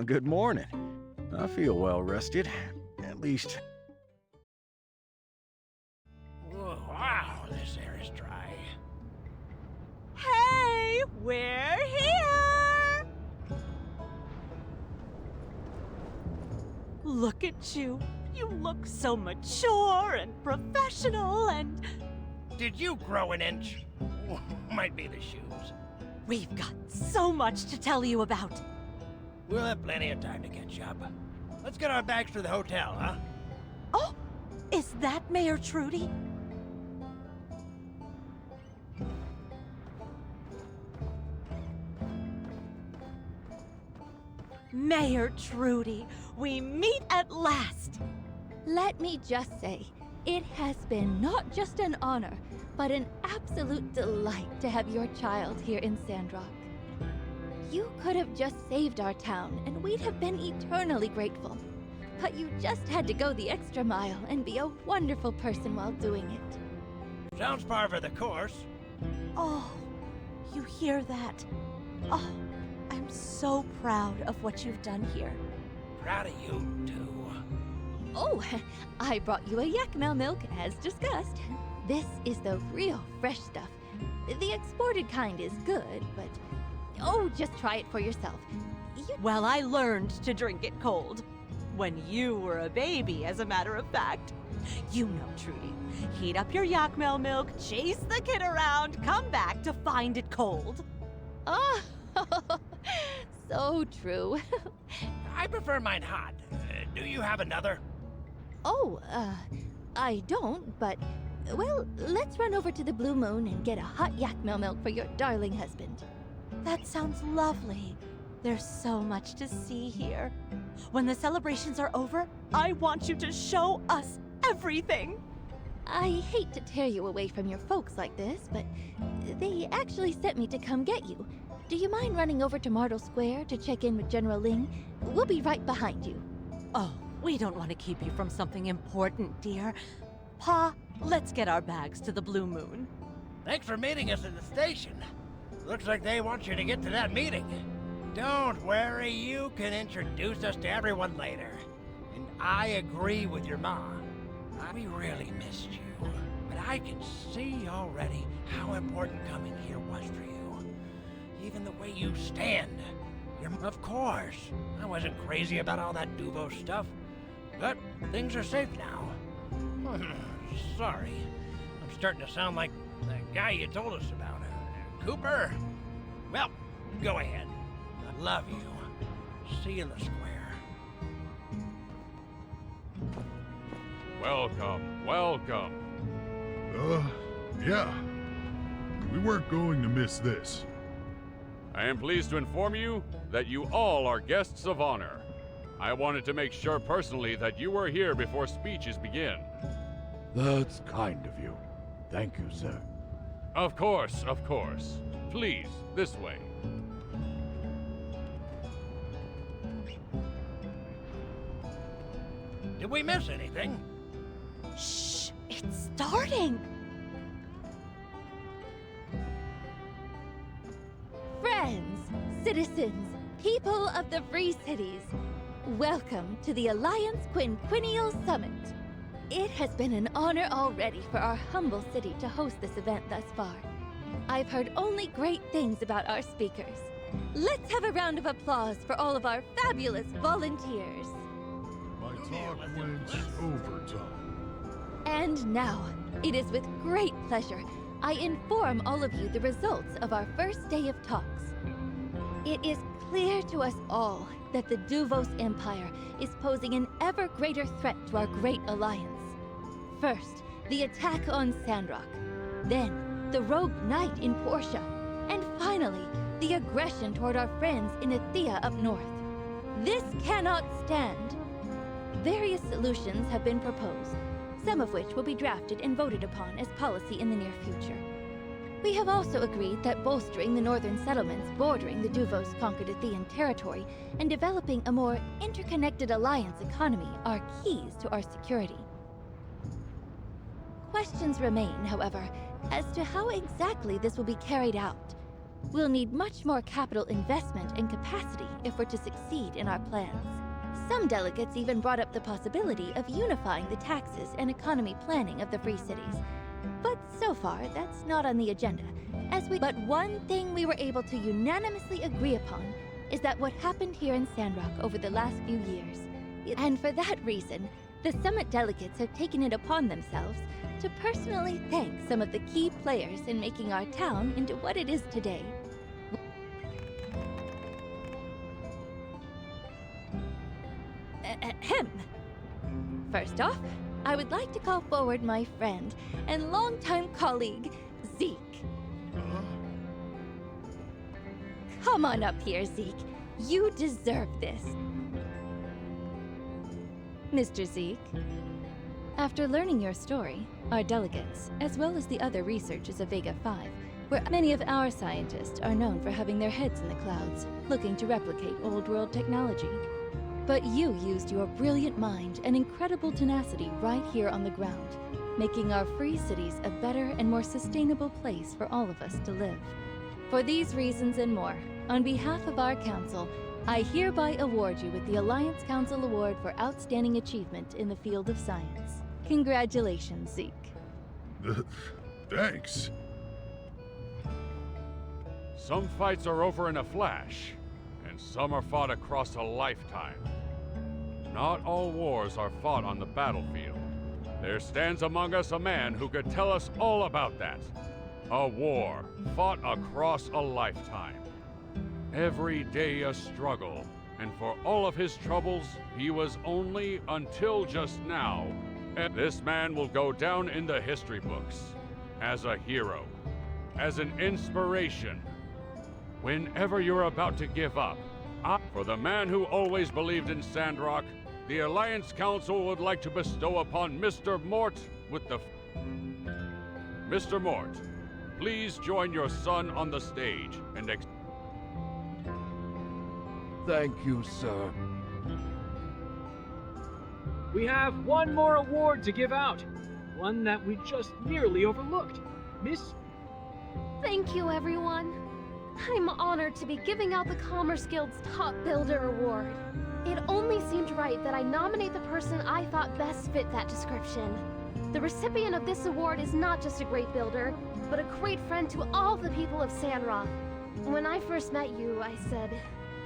S2: Good morning. I feel well rested. At least.
S1: Whoa, wow, this air is dry.
S6: Hey, we're here! Look at you. You look so mature and professional and...
S1: Did you grow an inch? Might be the shoes.
S6: We've got so much to tell you about.
S1: We'll have plenty of time to catch up. Let's get our bags to the hotel, huh?
S6: Oh, is that Mayor Trudy? Mayor Trudy, we meet at last.
S3: Let me just say, it has been not just an honor, but an absolute delight to have your child here in Sandrock. You could have just saved our town, and we'd have been eternally grateful. But you just had to go the extra mile and be a wonderful person while doing it.
S1: Sounds par for the course.
S6: Oh, you hear that? Oh, I'm so proud of what you've done here.
S1: Proud of you, too.
S3: Oh, I brought you a Yakmel milk, as discussed. This is the real fresh stuff. The exported kind is good, but... Oh, just try it for yourself.
S6: Well, I learned to drink it cold. When you were a baby, as a matter of fact. You know, Trudy. Heat up your Yakmel milk, chase the kid around, come back to find it cold.
S3: Oh, so true.
S1: I prefer mine hot. Do you have another?
S3: Oh, I don't, but... Well, let's run over to the Blue Moon and get a hot Yakmel milk for your darling husband.
S6: That sounds lovely. There's so much to see here. When the celebrations are over, I want you to show us everything.
S3: I hate to tear you away from your folks like this, but they actually sent me to come get you. Do you mind running over to Martle Square to check in with General Ling? We'll be right behind you.
S6: Oh, we don't want to keep you from something important, dear. Pa, let's get our bags to the Blue Moon.
S1: Thanks for meeting us at the station. Looks like they want you to get to that meeting. Don't worry, you can introduce us to everyone later. And I agree with your mom. We really missed you, but I can see already how important coming here was for you. Even the way you stand. Of course, I wasn't crazy about all that Duvo stuff, but things are safe now. Sorry, I'm starting to sound like that guy you told us about. Cooper? Well, go ahead. I love you. See you in the square.
S16: Welcome, welcome.
S9: Yeah. We weren't going to miss this.
S16: I am pleased to inform you that you all are guests of honor. I wanted to make sure personally that you were here before speeches begin.
S4: That's kind of you. Thank you, sir.
S16: Of course, of course. Please, this way.
S1: Did we miss anything?
S6: Shh! It's starting!
S3: Friends, citizens, people of the Free Cities, welcome to the Alliance Quinquennial Summit. It has been an honor already for our humble city to host this event thus far. I've heard only great things about our speakers. Let's have a round of applause for all of our fabulous volunteers.
S9: My talk went overtime.
S3: And now, it is with great pleasure I inform all of you the results of our first day of talks. It is clear to us all that the Duvos Empire is posing an ever greater threat to our great alliance. First, the attack on Sandrock. Then, the rogue knight in Portia. And finally, the aggression toward our friends in Athea up north. This cannot stand. Various solutions have been proposed, some of which will be drafted and voted upon as policy in the near future. We have also agreed that bolstering the northern settlements bordering the Duvos conquered Athean territory and developing a more interconnected alliance economy are keys to our security. Questions remain, however, as to how exactly this will be carried out. We'll need much more capital investment and capacity if we're to succeed in our plans. Some delegates even brought up the possibility of unifying the taxes and economy planning of the Free Cities. But so far, that's not on the agenda. But one thing we were able to unanimously agree upon is that what happened here in Sandrock over the last few years. And for that reason, the summit delegates have taken it upon themselves to personally thank some of the key players in making our town into what it is today. Ahem. First off, I would like to call forward my friend and longtime colleague, Zeke. Come on up here, Zeke. You deserve this. Mr. Zeke, after learning your story, our delegates, as well as the other researchers of Vega 5, where many of our scientists are known for having their heads in the clouds, looking to replicate old-world technology. But you used your brilliant mind and incredible tenacity right here on the ground, making our free cities a better and more sustainable place for all of us to live. For these reasons and more, on behalf of our council, I hereby award you with the Alliance Council Award for Outstanding Achievement in the field of science. Congratulations, Zeke.
S9: Thanks.
S16: Some fights are over in a flash, and some are fought across a lifetime. Not all wars are fought on the battlefield. There stands among us a man who could tell us all about that. A war fought across a lifetime. Every day a struggle, and for all of his troubles, he was only until just now. And this man will go down in the history books as a hero, as an inspiration. Whenever you're about to give up, for the man who always believed in Sandrock, the Alliance Council would like to bestow upon Mr. Mort with the... Mr. Mort, please join your son on the stage and...
S4: Thank you, sir.
S14: We have one more award to give out. One that we just nearly overlooked. Miss...
S8: Thank you, everyone. I'm honored to be giving out the Commerce Guild's Top Builder Award. It only seemed right that I nominate the person I thought best fit that description. The recipient of this award is not just a great builder, but a great friend to all the people of Sandrock. When I first met you, I said,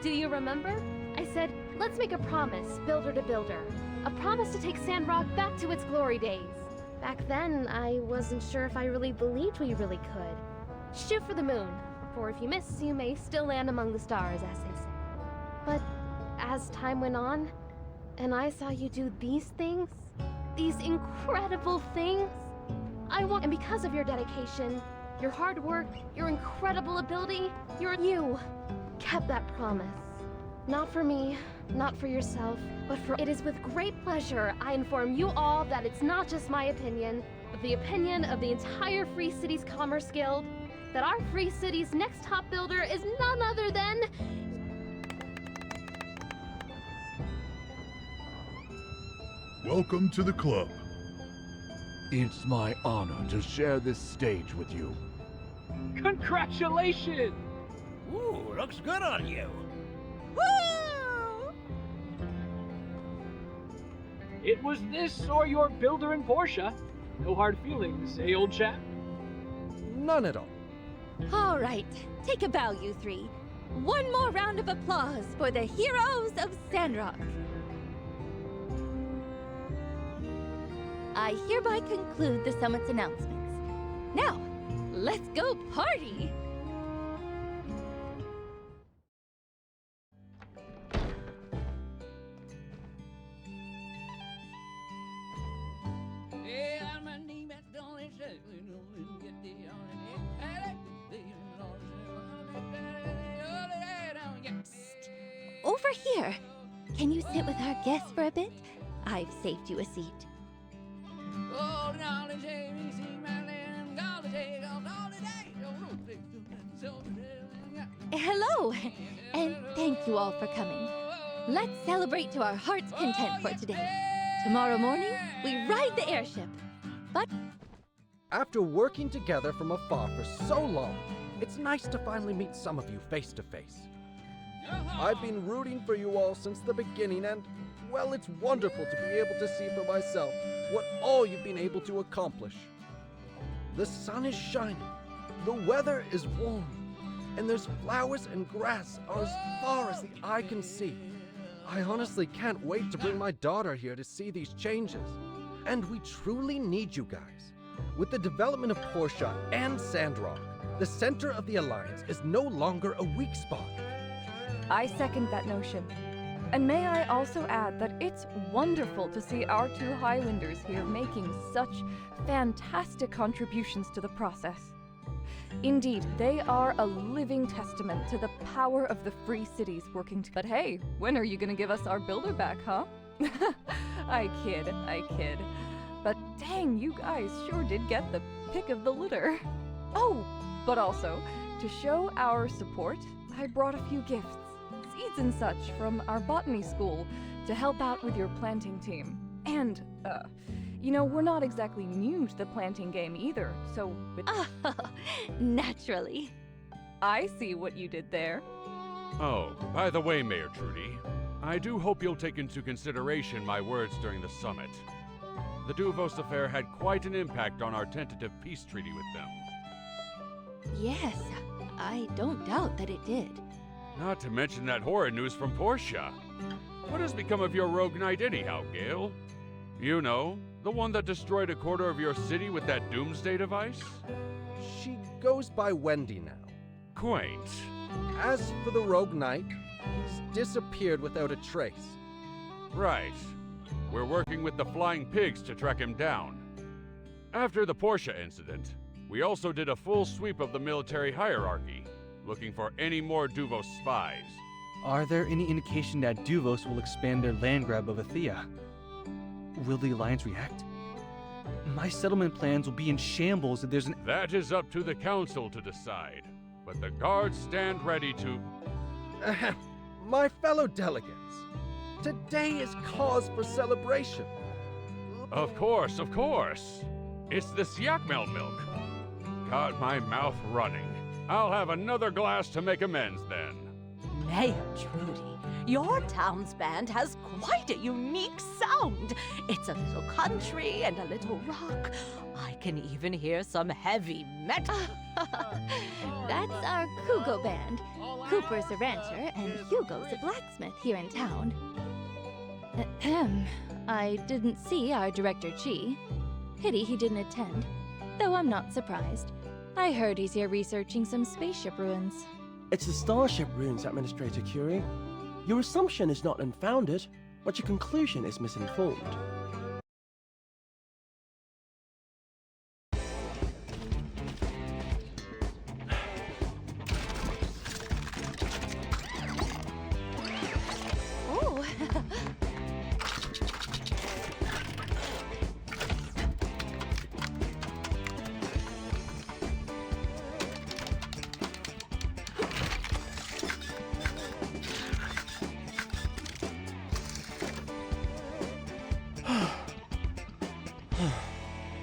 S8: do you remember? I said, let's make a promise, builder to builder. A promise to take Sandrock back to its glory days. Back then, I wasn't sure if I really believed we really could. Shoot for the moon, for if you miss, you may still land among the stars, as they say. But as time went on, and I saw you do these things, these incredible things, and because of your dedication, your hard work, your incredible ability, you kept that promise. Not for me, not for yourself, but for... It is with great pleasure I inform you all that it's not just my opinion, but the opinion of the entire Free Cities Commerce Guild, that our Free Cities' next top builder is none other than...
S9: Welcome to the club.
S4: It's my honor to share this stage with you.
S14: Congratulations!
S1: Ooh, looks good on you.
S3: Woo!
S14: It was this or your builder in Portia. No hard feelings, eh, old chap?
S23: None at all.
S3: All right, take a bow, you three. One more round of applause for the heroes of Sandrock. I hereby conclude the summit's announcements. Now, let's go party! Over here. Can you sit with our guests for a bit? I've saved you a seat. Hello, and thank you all for coming. Let's celebrate to our heart's content for today. Tomorrow morning, we ride the airship. But
S23: after working together from afar for so long, It's nice to finally meet some of you face to face. I've been rooting for you all since the beginning, and, well, it's wonderful to be able to see for myself what all you've been able to accomplish. The sun is shining, the weather is warm, and there's flowers and grass as far as the eye can see. I honestly can't wait to bring my daughter here to see these changes. And we truly need you guys. With the development of Portia and Sandrock, the center of the Alliance is no longer a weak spot.
S7: I second that notion. And may I also add that it's wonderful to see our two Highlanders here making such fantastic contributions to the process. Indeed, they are a living testament to the power of the free cities working together. But hey, when are you gonna give us our builder back, huh? I kid. But dang, you guys sure did get the pick of the litter. Oh, but also, to show our support, I brought a few gifts, seeds and such from our botany school to help out with your planting team. And, you know, we're not exactly new to the planting game either, so...
S3: Naturally.
S7: I see what you did there.
S16: Oh, by the way, Mayor Trudy, I do hope you'll take into consideration my words during the summit. The Duvos affair had quite an impact on our tentative peace treaty with them.
S3: Yes, I don't doubt that it did.
S16: Not to mention that horrid news from Portia. What has become of your rogue knight anyhow, Gale? You know, the one that destroyed a quarter of your city with that doomsday device?
S23: She goes by Wendy now.
S16: Quaint.
S23: As for the rogue knight, he's disappeared without a trace.
S16: Right. We're working with the Flying Pigs to track him down. After the Portia incident, we also did a full sweep of the military hierarchy, looking for any more Duvos spies.
S18: Are there any indication that Duvos will expand their land grab of Athea? Will the Alliance react? My settlement plans will be in shambles if there's an...
S16: That is up to the Council to decide, but the guards stand ready to...
S23: My fellow delegates, today is cause for celebration.
S16: Of course. It's the Syakmel milk. Got my mouth running. I'll have another glass to make amends then.
S10: Mayor Trudy, your town's band has quite a unique sound. It's a little country and a little rock. I can even hear some heavy metal.
S3: That's our Cougo band. Cooper's a rancher and Hugo's a blacksmith here in town. Ahem. I didn't see our director Chi. Pity he didn't attend. Though I'm not surprised. I heard he's here researching some spaceship ruins.
S13: It's the Starship Ruins, Administrator Curie. Your assumption is not unfounded, but your conclusion is misinformed.
S3: Oh.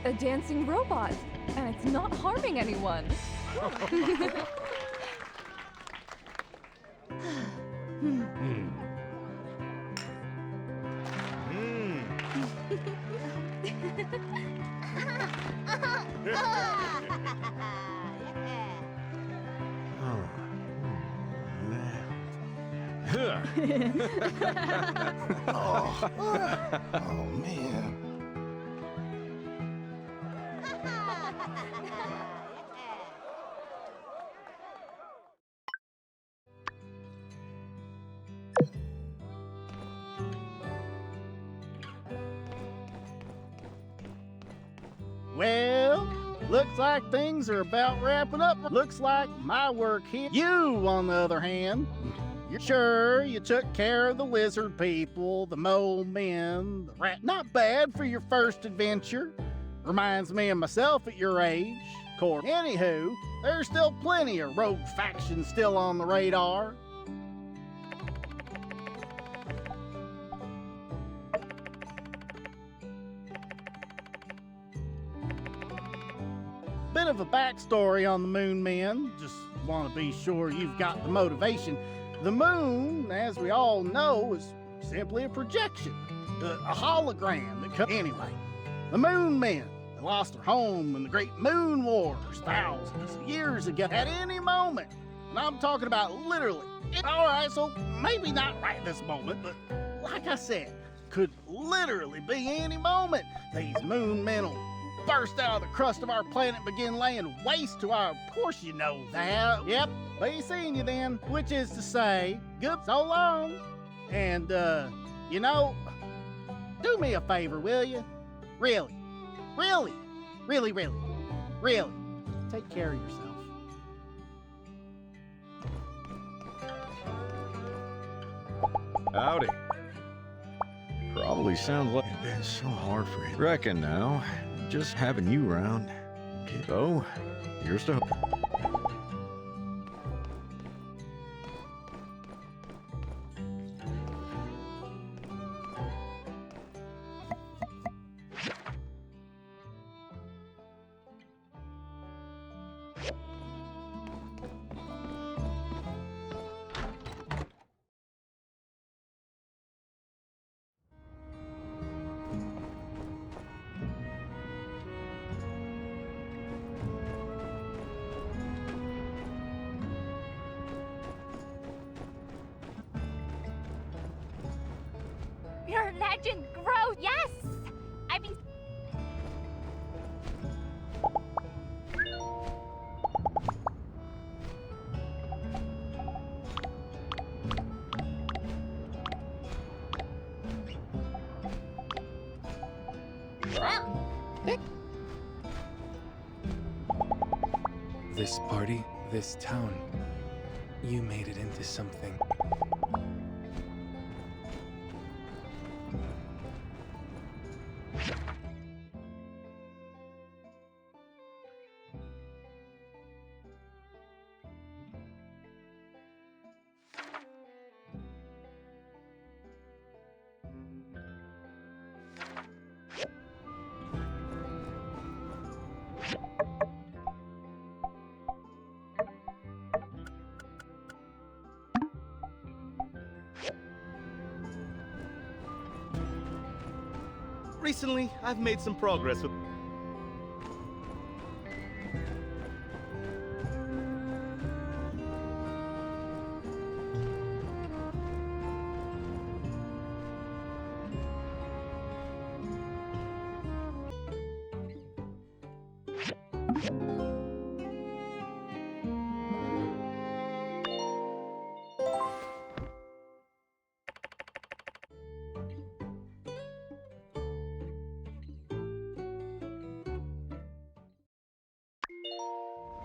S7: A dancing robot, and it's not harming anyone.
S2: Oh, man.
S24: Well, looks like things are about wrapping up. Looks like my work here. You, on the other hand, you're sure you took care of the lizard people, the mole men, the rat. Not bad for your first adventure. Reminds me of myself at your age. Course. Anywho, there's still plenty of rogue factions still on the radar. Bit of a backstory on the Moon Men. Just want to be sure you've got the motivation. The moon, as we all know, is simply a projection, a hologram that comes. Anyway, the moon men, they lost their home in the Great Moon Wars thousands of years ago. At any moment, and I'm talking about literally. All right, so maybe not right this moment, but like I said, could literally be any moment. These moon men will burst out of the crust of our planet and begin laying waste to our... Of course you know that. Yep, be seeing you then, which is to say, good so long. And, you know, do me a favor, will you? Really, really, really, really, really, take care of yourself.
S2: Howdy. Probably sounds like it's been so hard for you. Reckon now, just having you around. So, here's to hope.
S6: Your legend grows. Yes! I mean...
S11: This party, this town, you made it into something.
S12: Recently, I've made some progress with...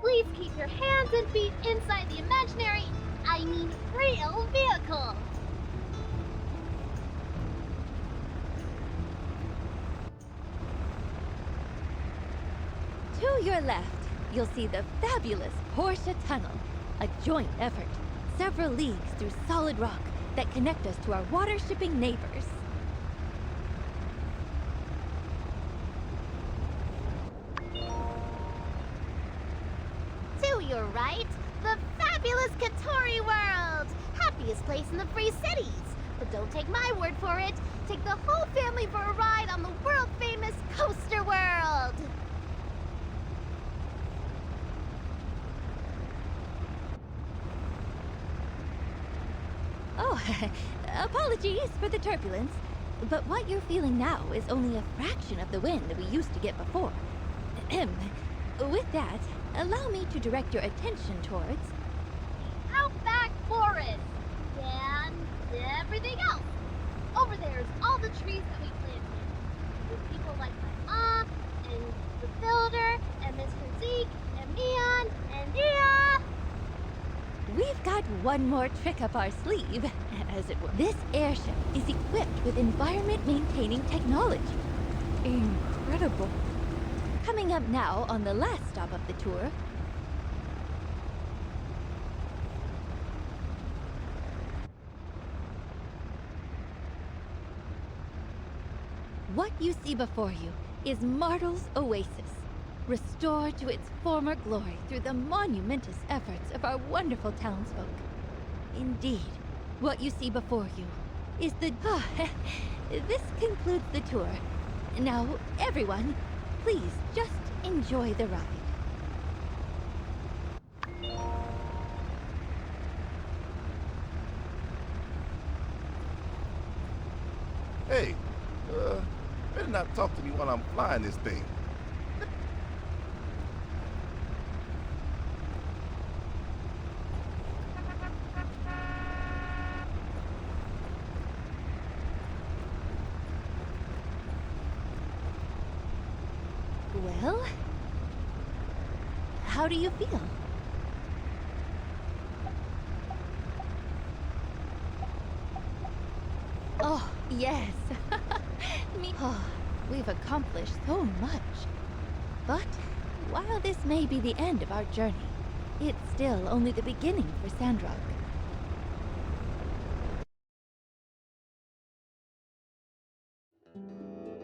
S8: Please keep your hands and feet inside the imaginary, I mean real vehicle.
S3: To your left, you'll see the fabulous Porsche Tunnel, a joint effort, several leagues through solid rock that connect us to our water-shipping neighbors.
S8: To your right, the fabulous Katori World! Happiest place in the Free Cities! But don't take my word for it. Take the whole family for a ride on the world-famous Coaster World!
S3: Oh, apologies for the turbulence, but what you're feeling now is only a fraction of the wind that we used to get before. With that, allow me to direct your attention towards...
S8: Outback Forest! And everything else! Over there is all the trees that we planted. With people like my mom, and the builder, and Mr. Zeke, and Mion, and Nia!
S3: We've got one more trick up our sleeve, as it were. This airship is equipped with environment-maintaining technology. Incredible. Coming up now on the last stop of the tour... What you see before you is Martel's Oasis. restored to its former glory through the monumentous efforts of our wonderful townsfolk. Indeed, what you see before you is the... This concludes the tour. Now, everyone, please just enjoy the ride.
S5: Hey, better not talk to me while I'm flying this thing.
S3: Well, how do you feel? Oh, yes. We've accomplished so much. But while this may be the end of our journey, it's still only the beginning for Sandrock.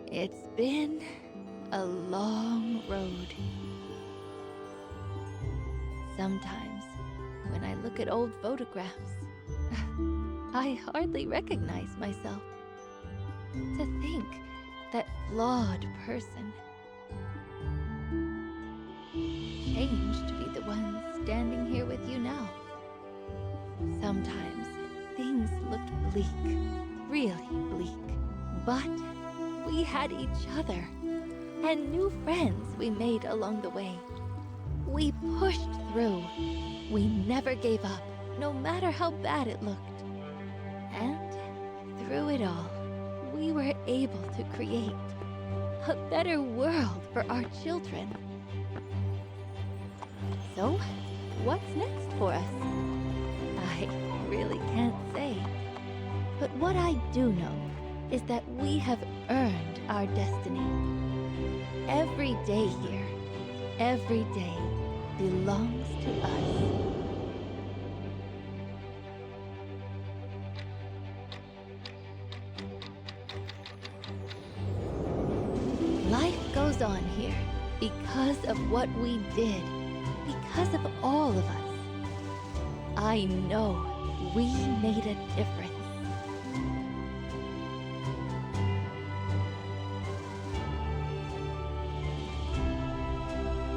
S3: It's been a long road. Sometimes, when I look at old photographs, I hardly recognize myself. To think that flawed person changed to be the one standing here with you now. Sometimes things looked bleak, really bleak. But we had each other and new friends we made along the way. We pushed through. We never gave up, no matter how bad it looked. And through it all, we were able to create a better world for our children. So, what's next for us? I really can't say. But what I do know is that we have earned our destiny. Every day here, every day belongs to us. Life goes on here because of what we did, because of all of us. I know we made a difference.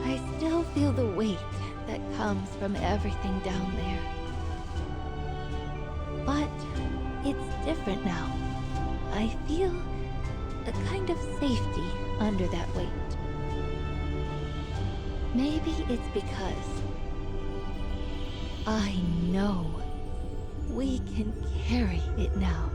S3: I still feel the weight that comes from everything down there. But it's different now. I feel a kind of safety under that weight. Maybe it's because I know we can carry it now.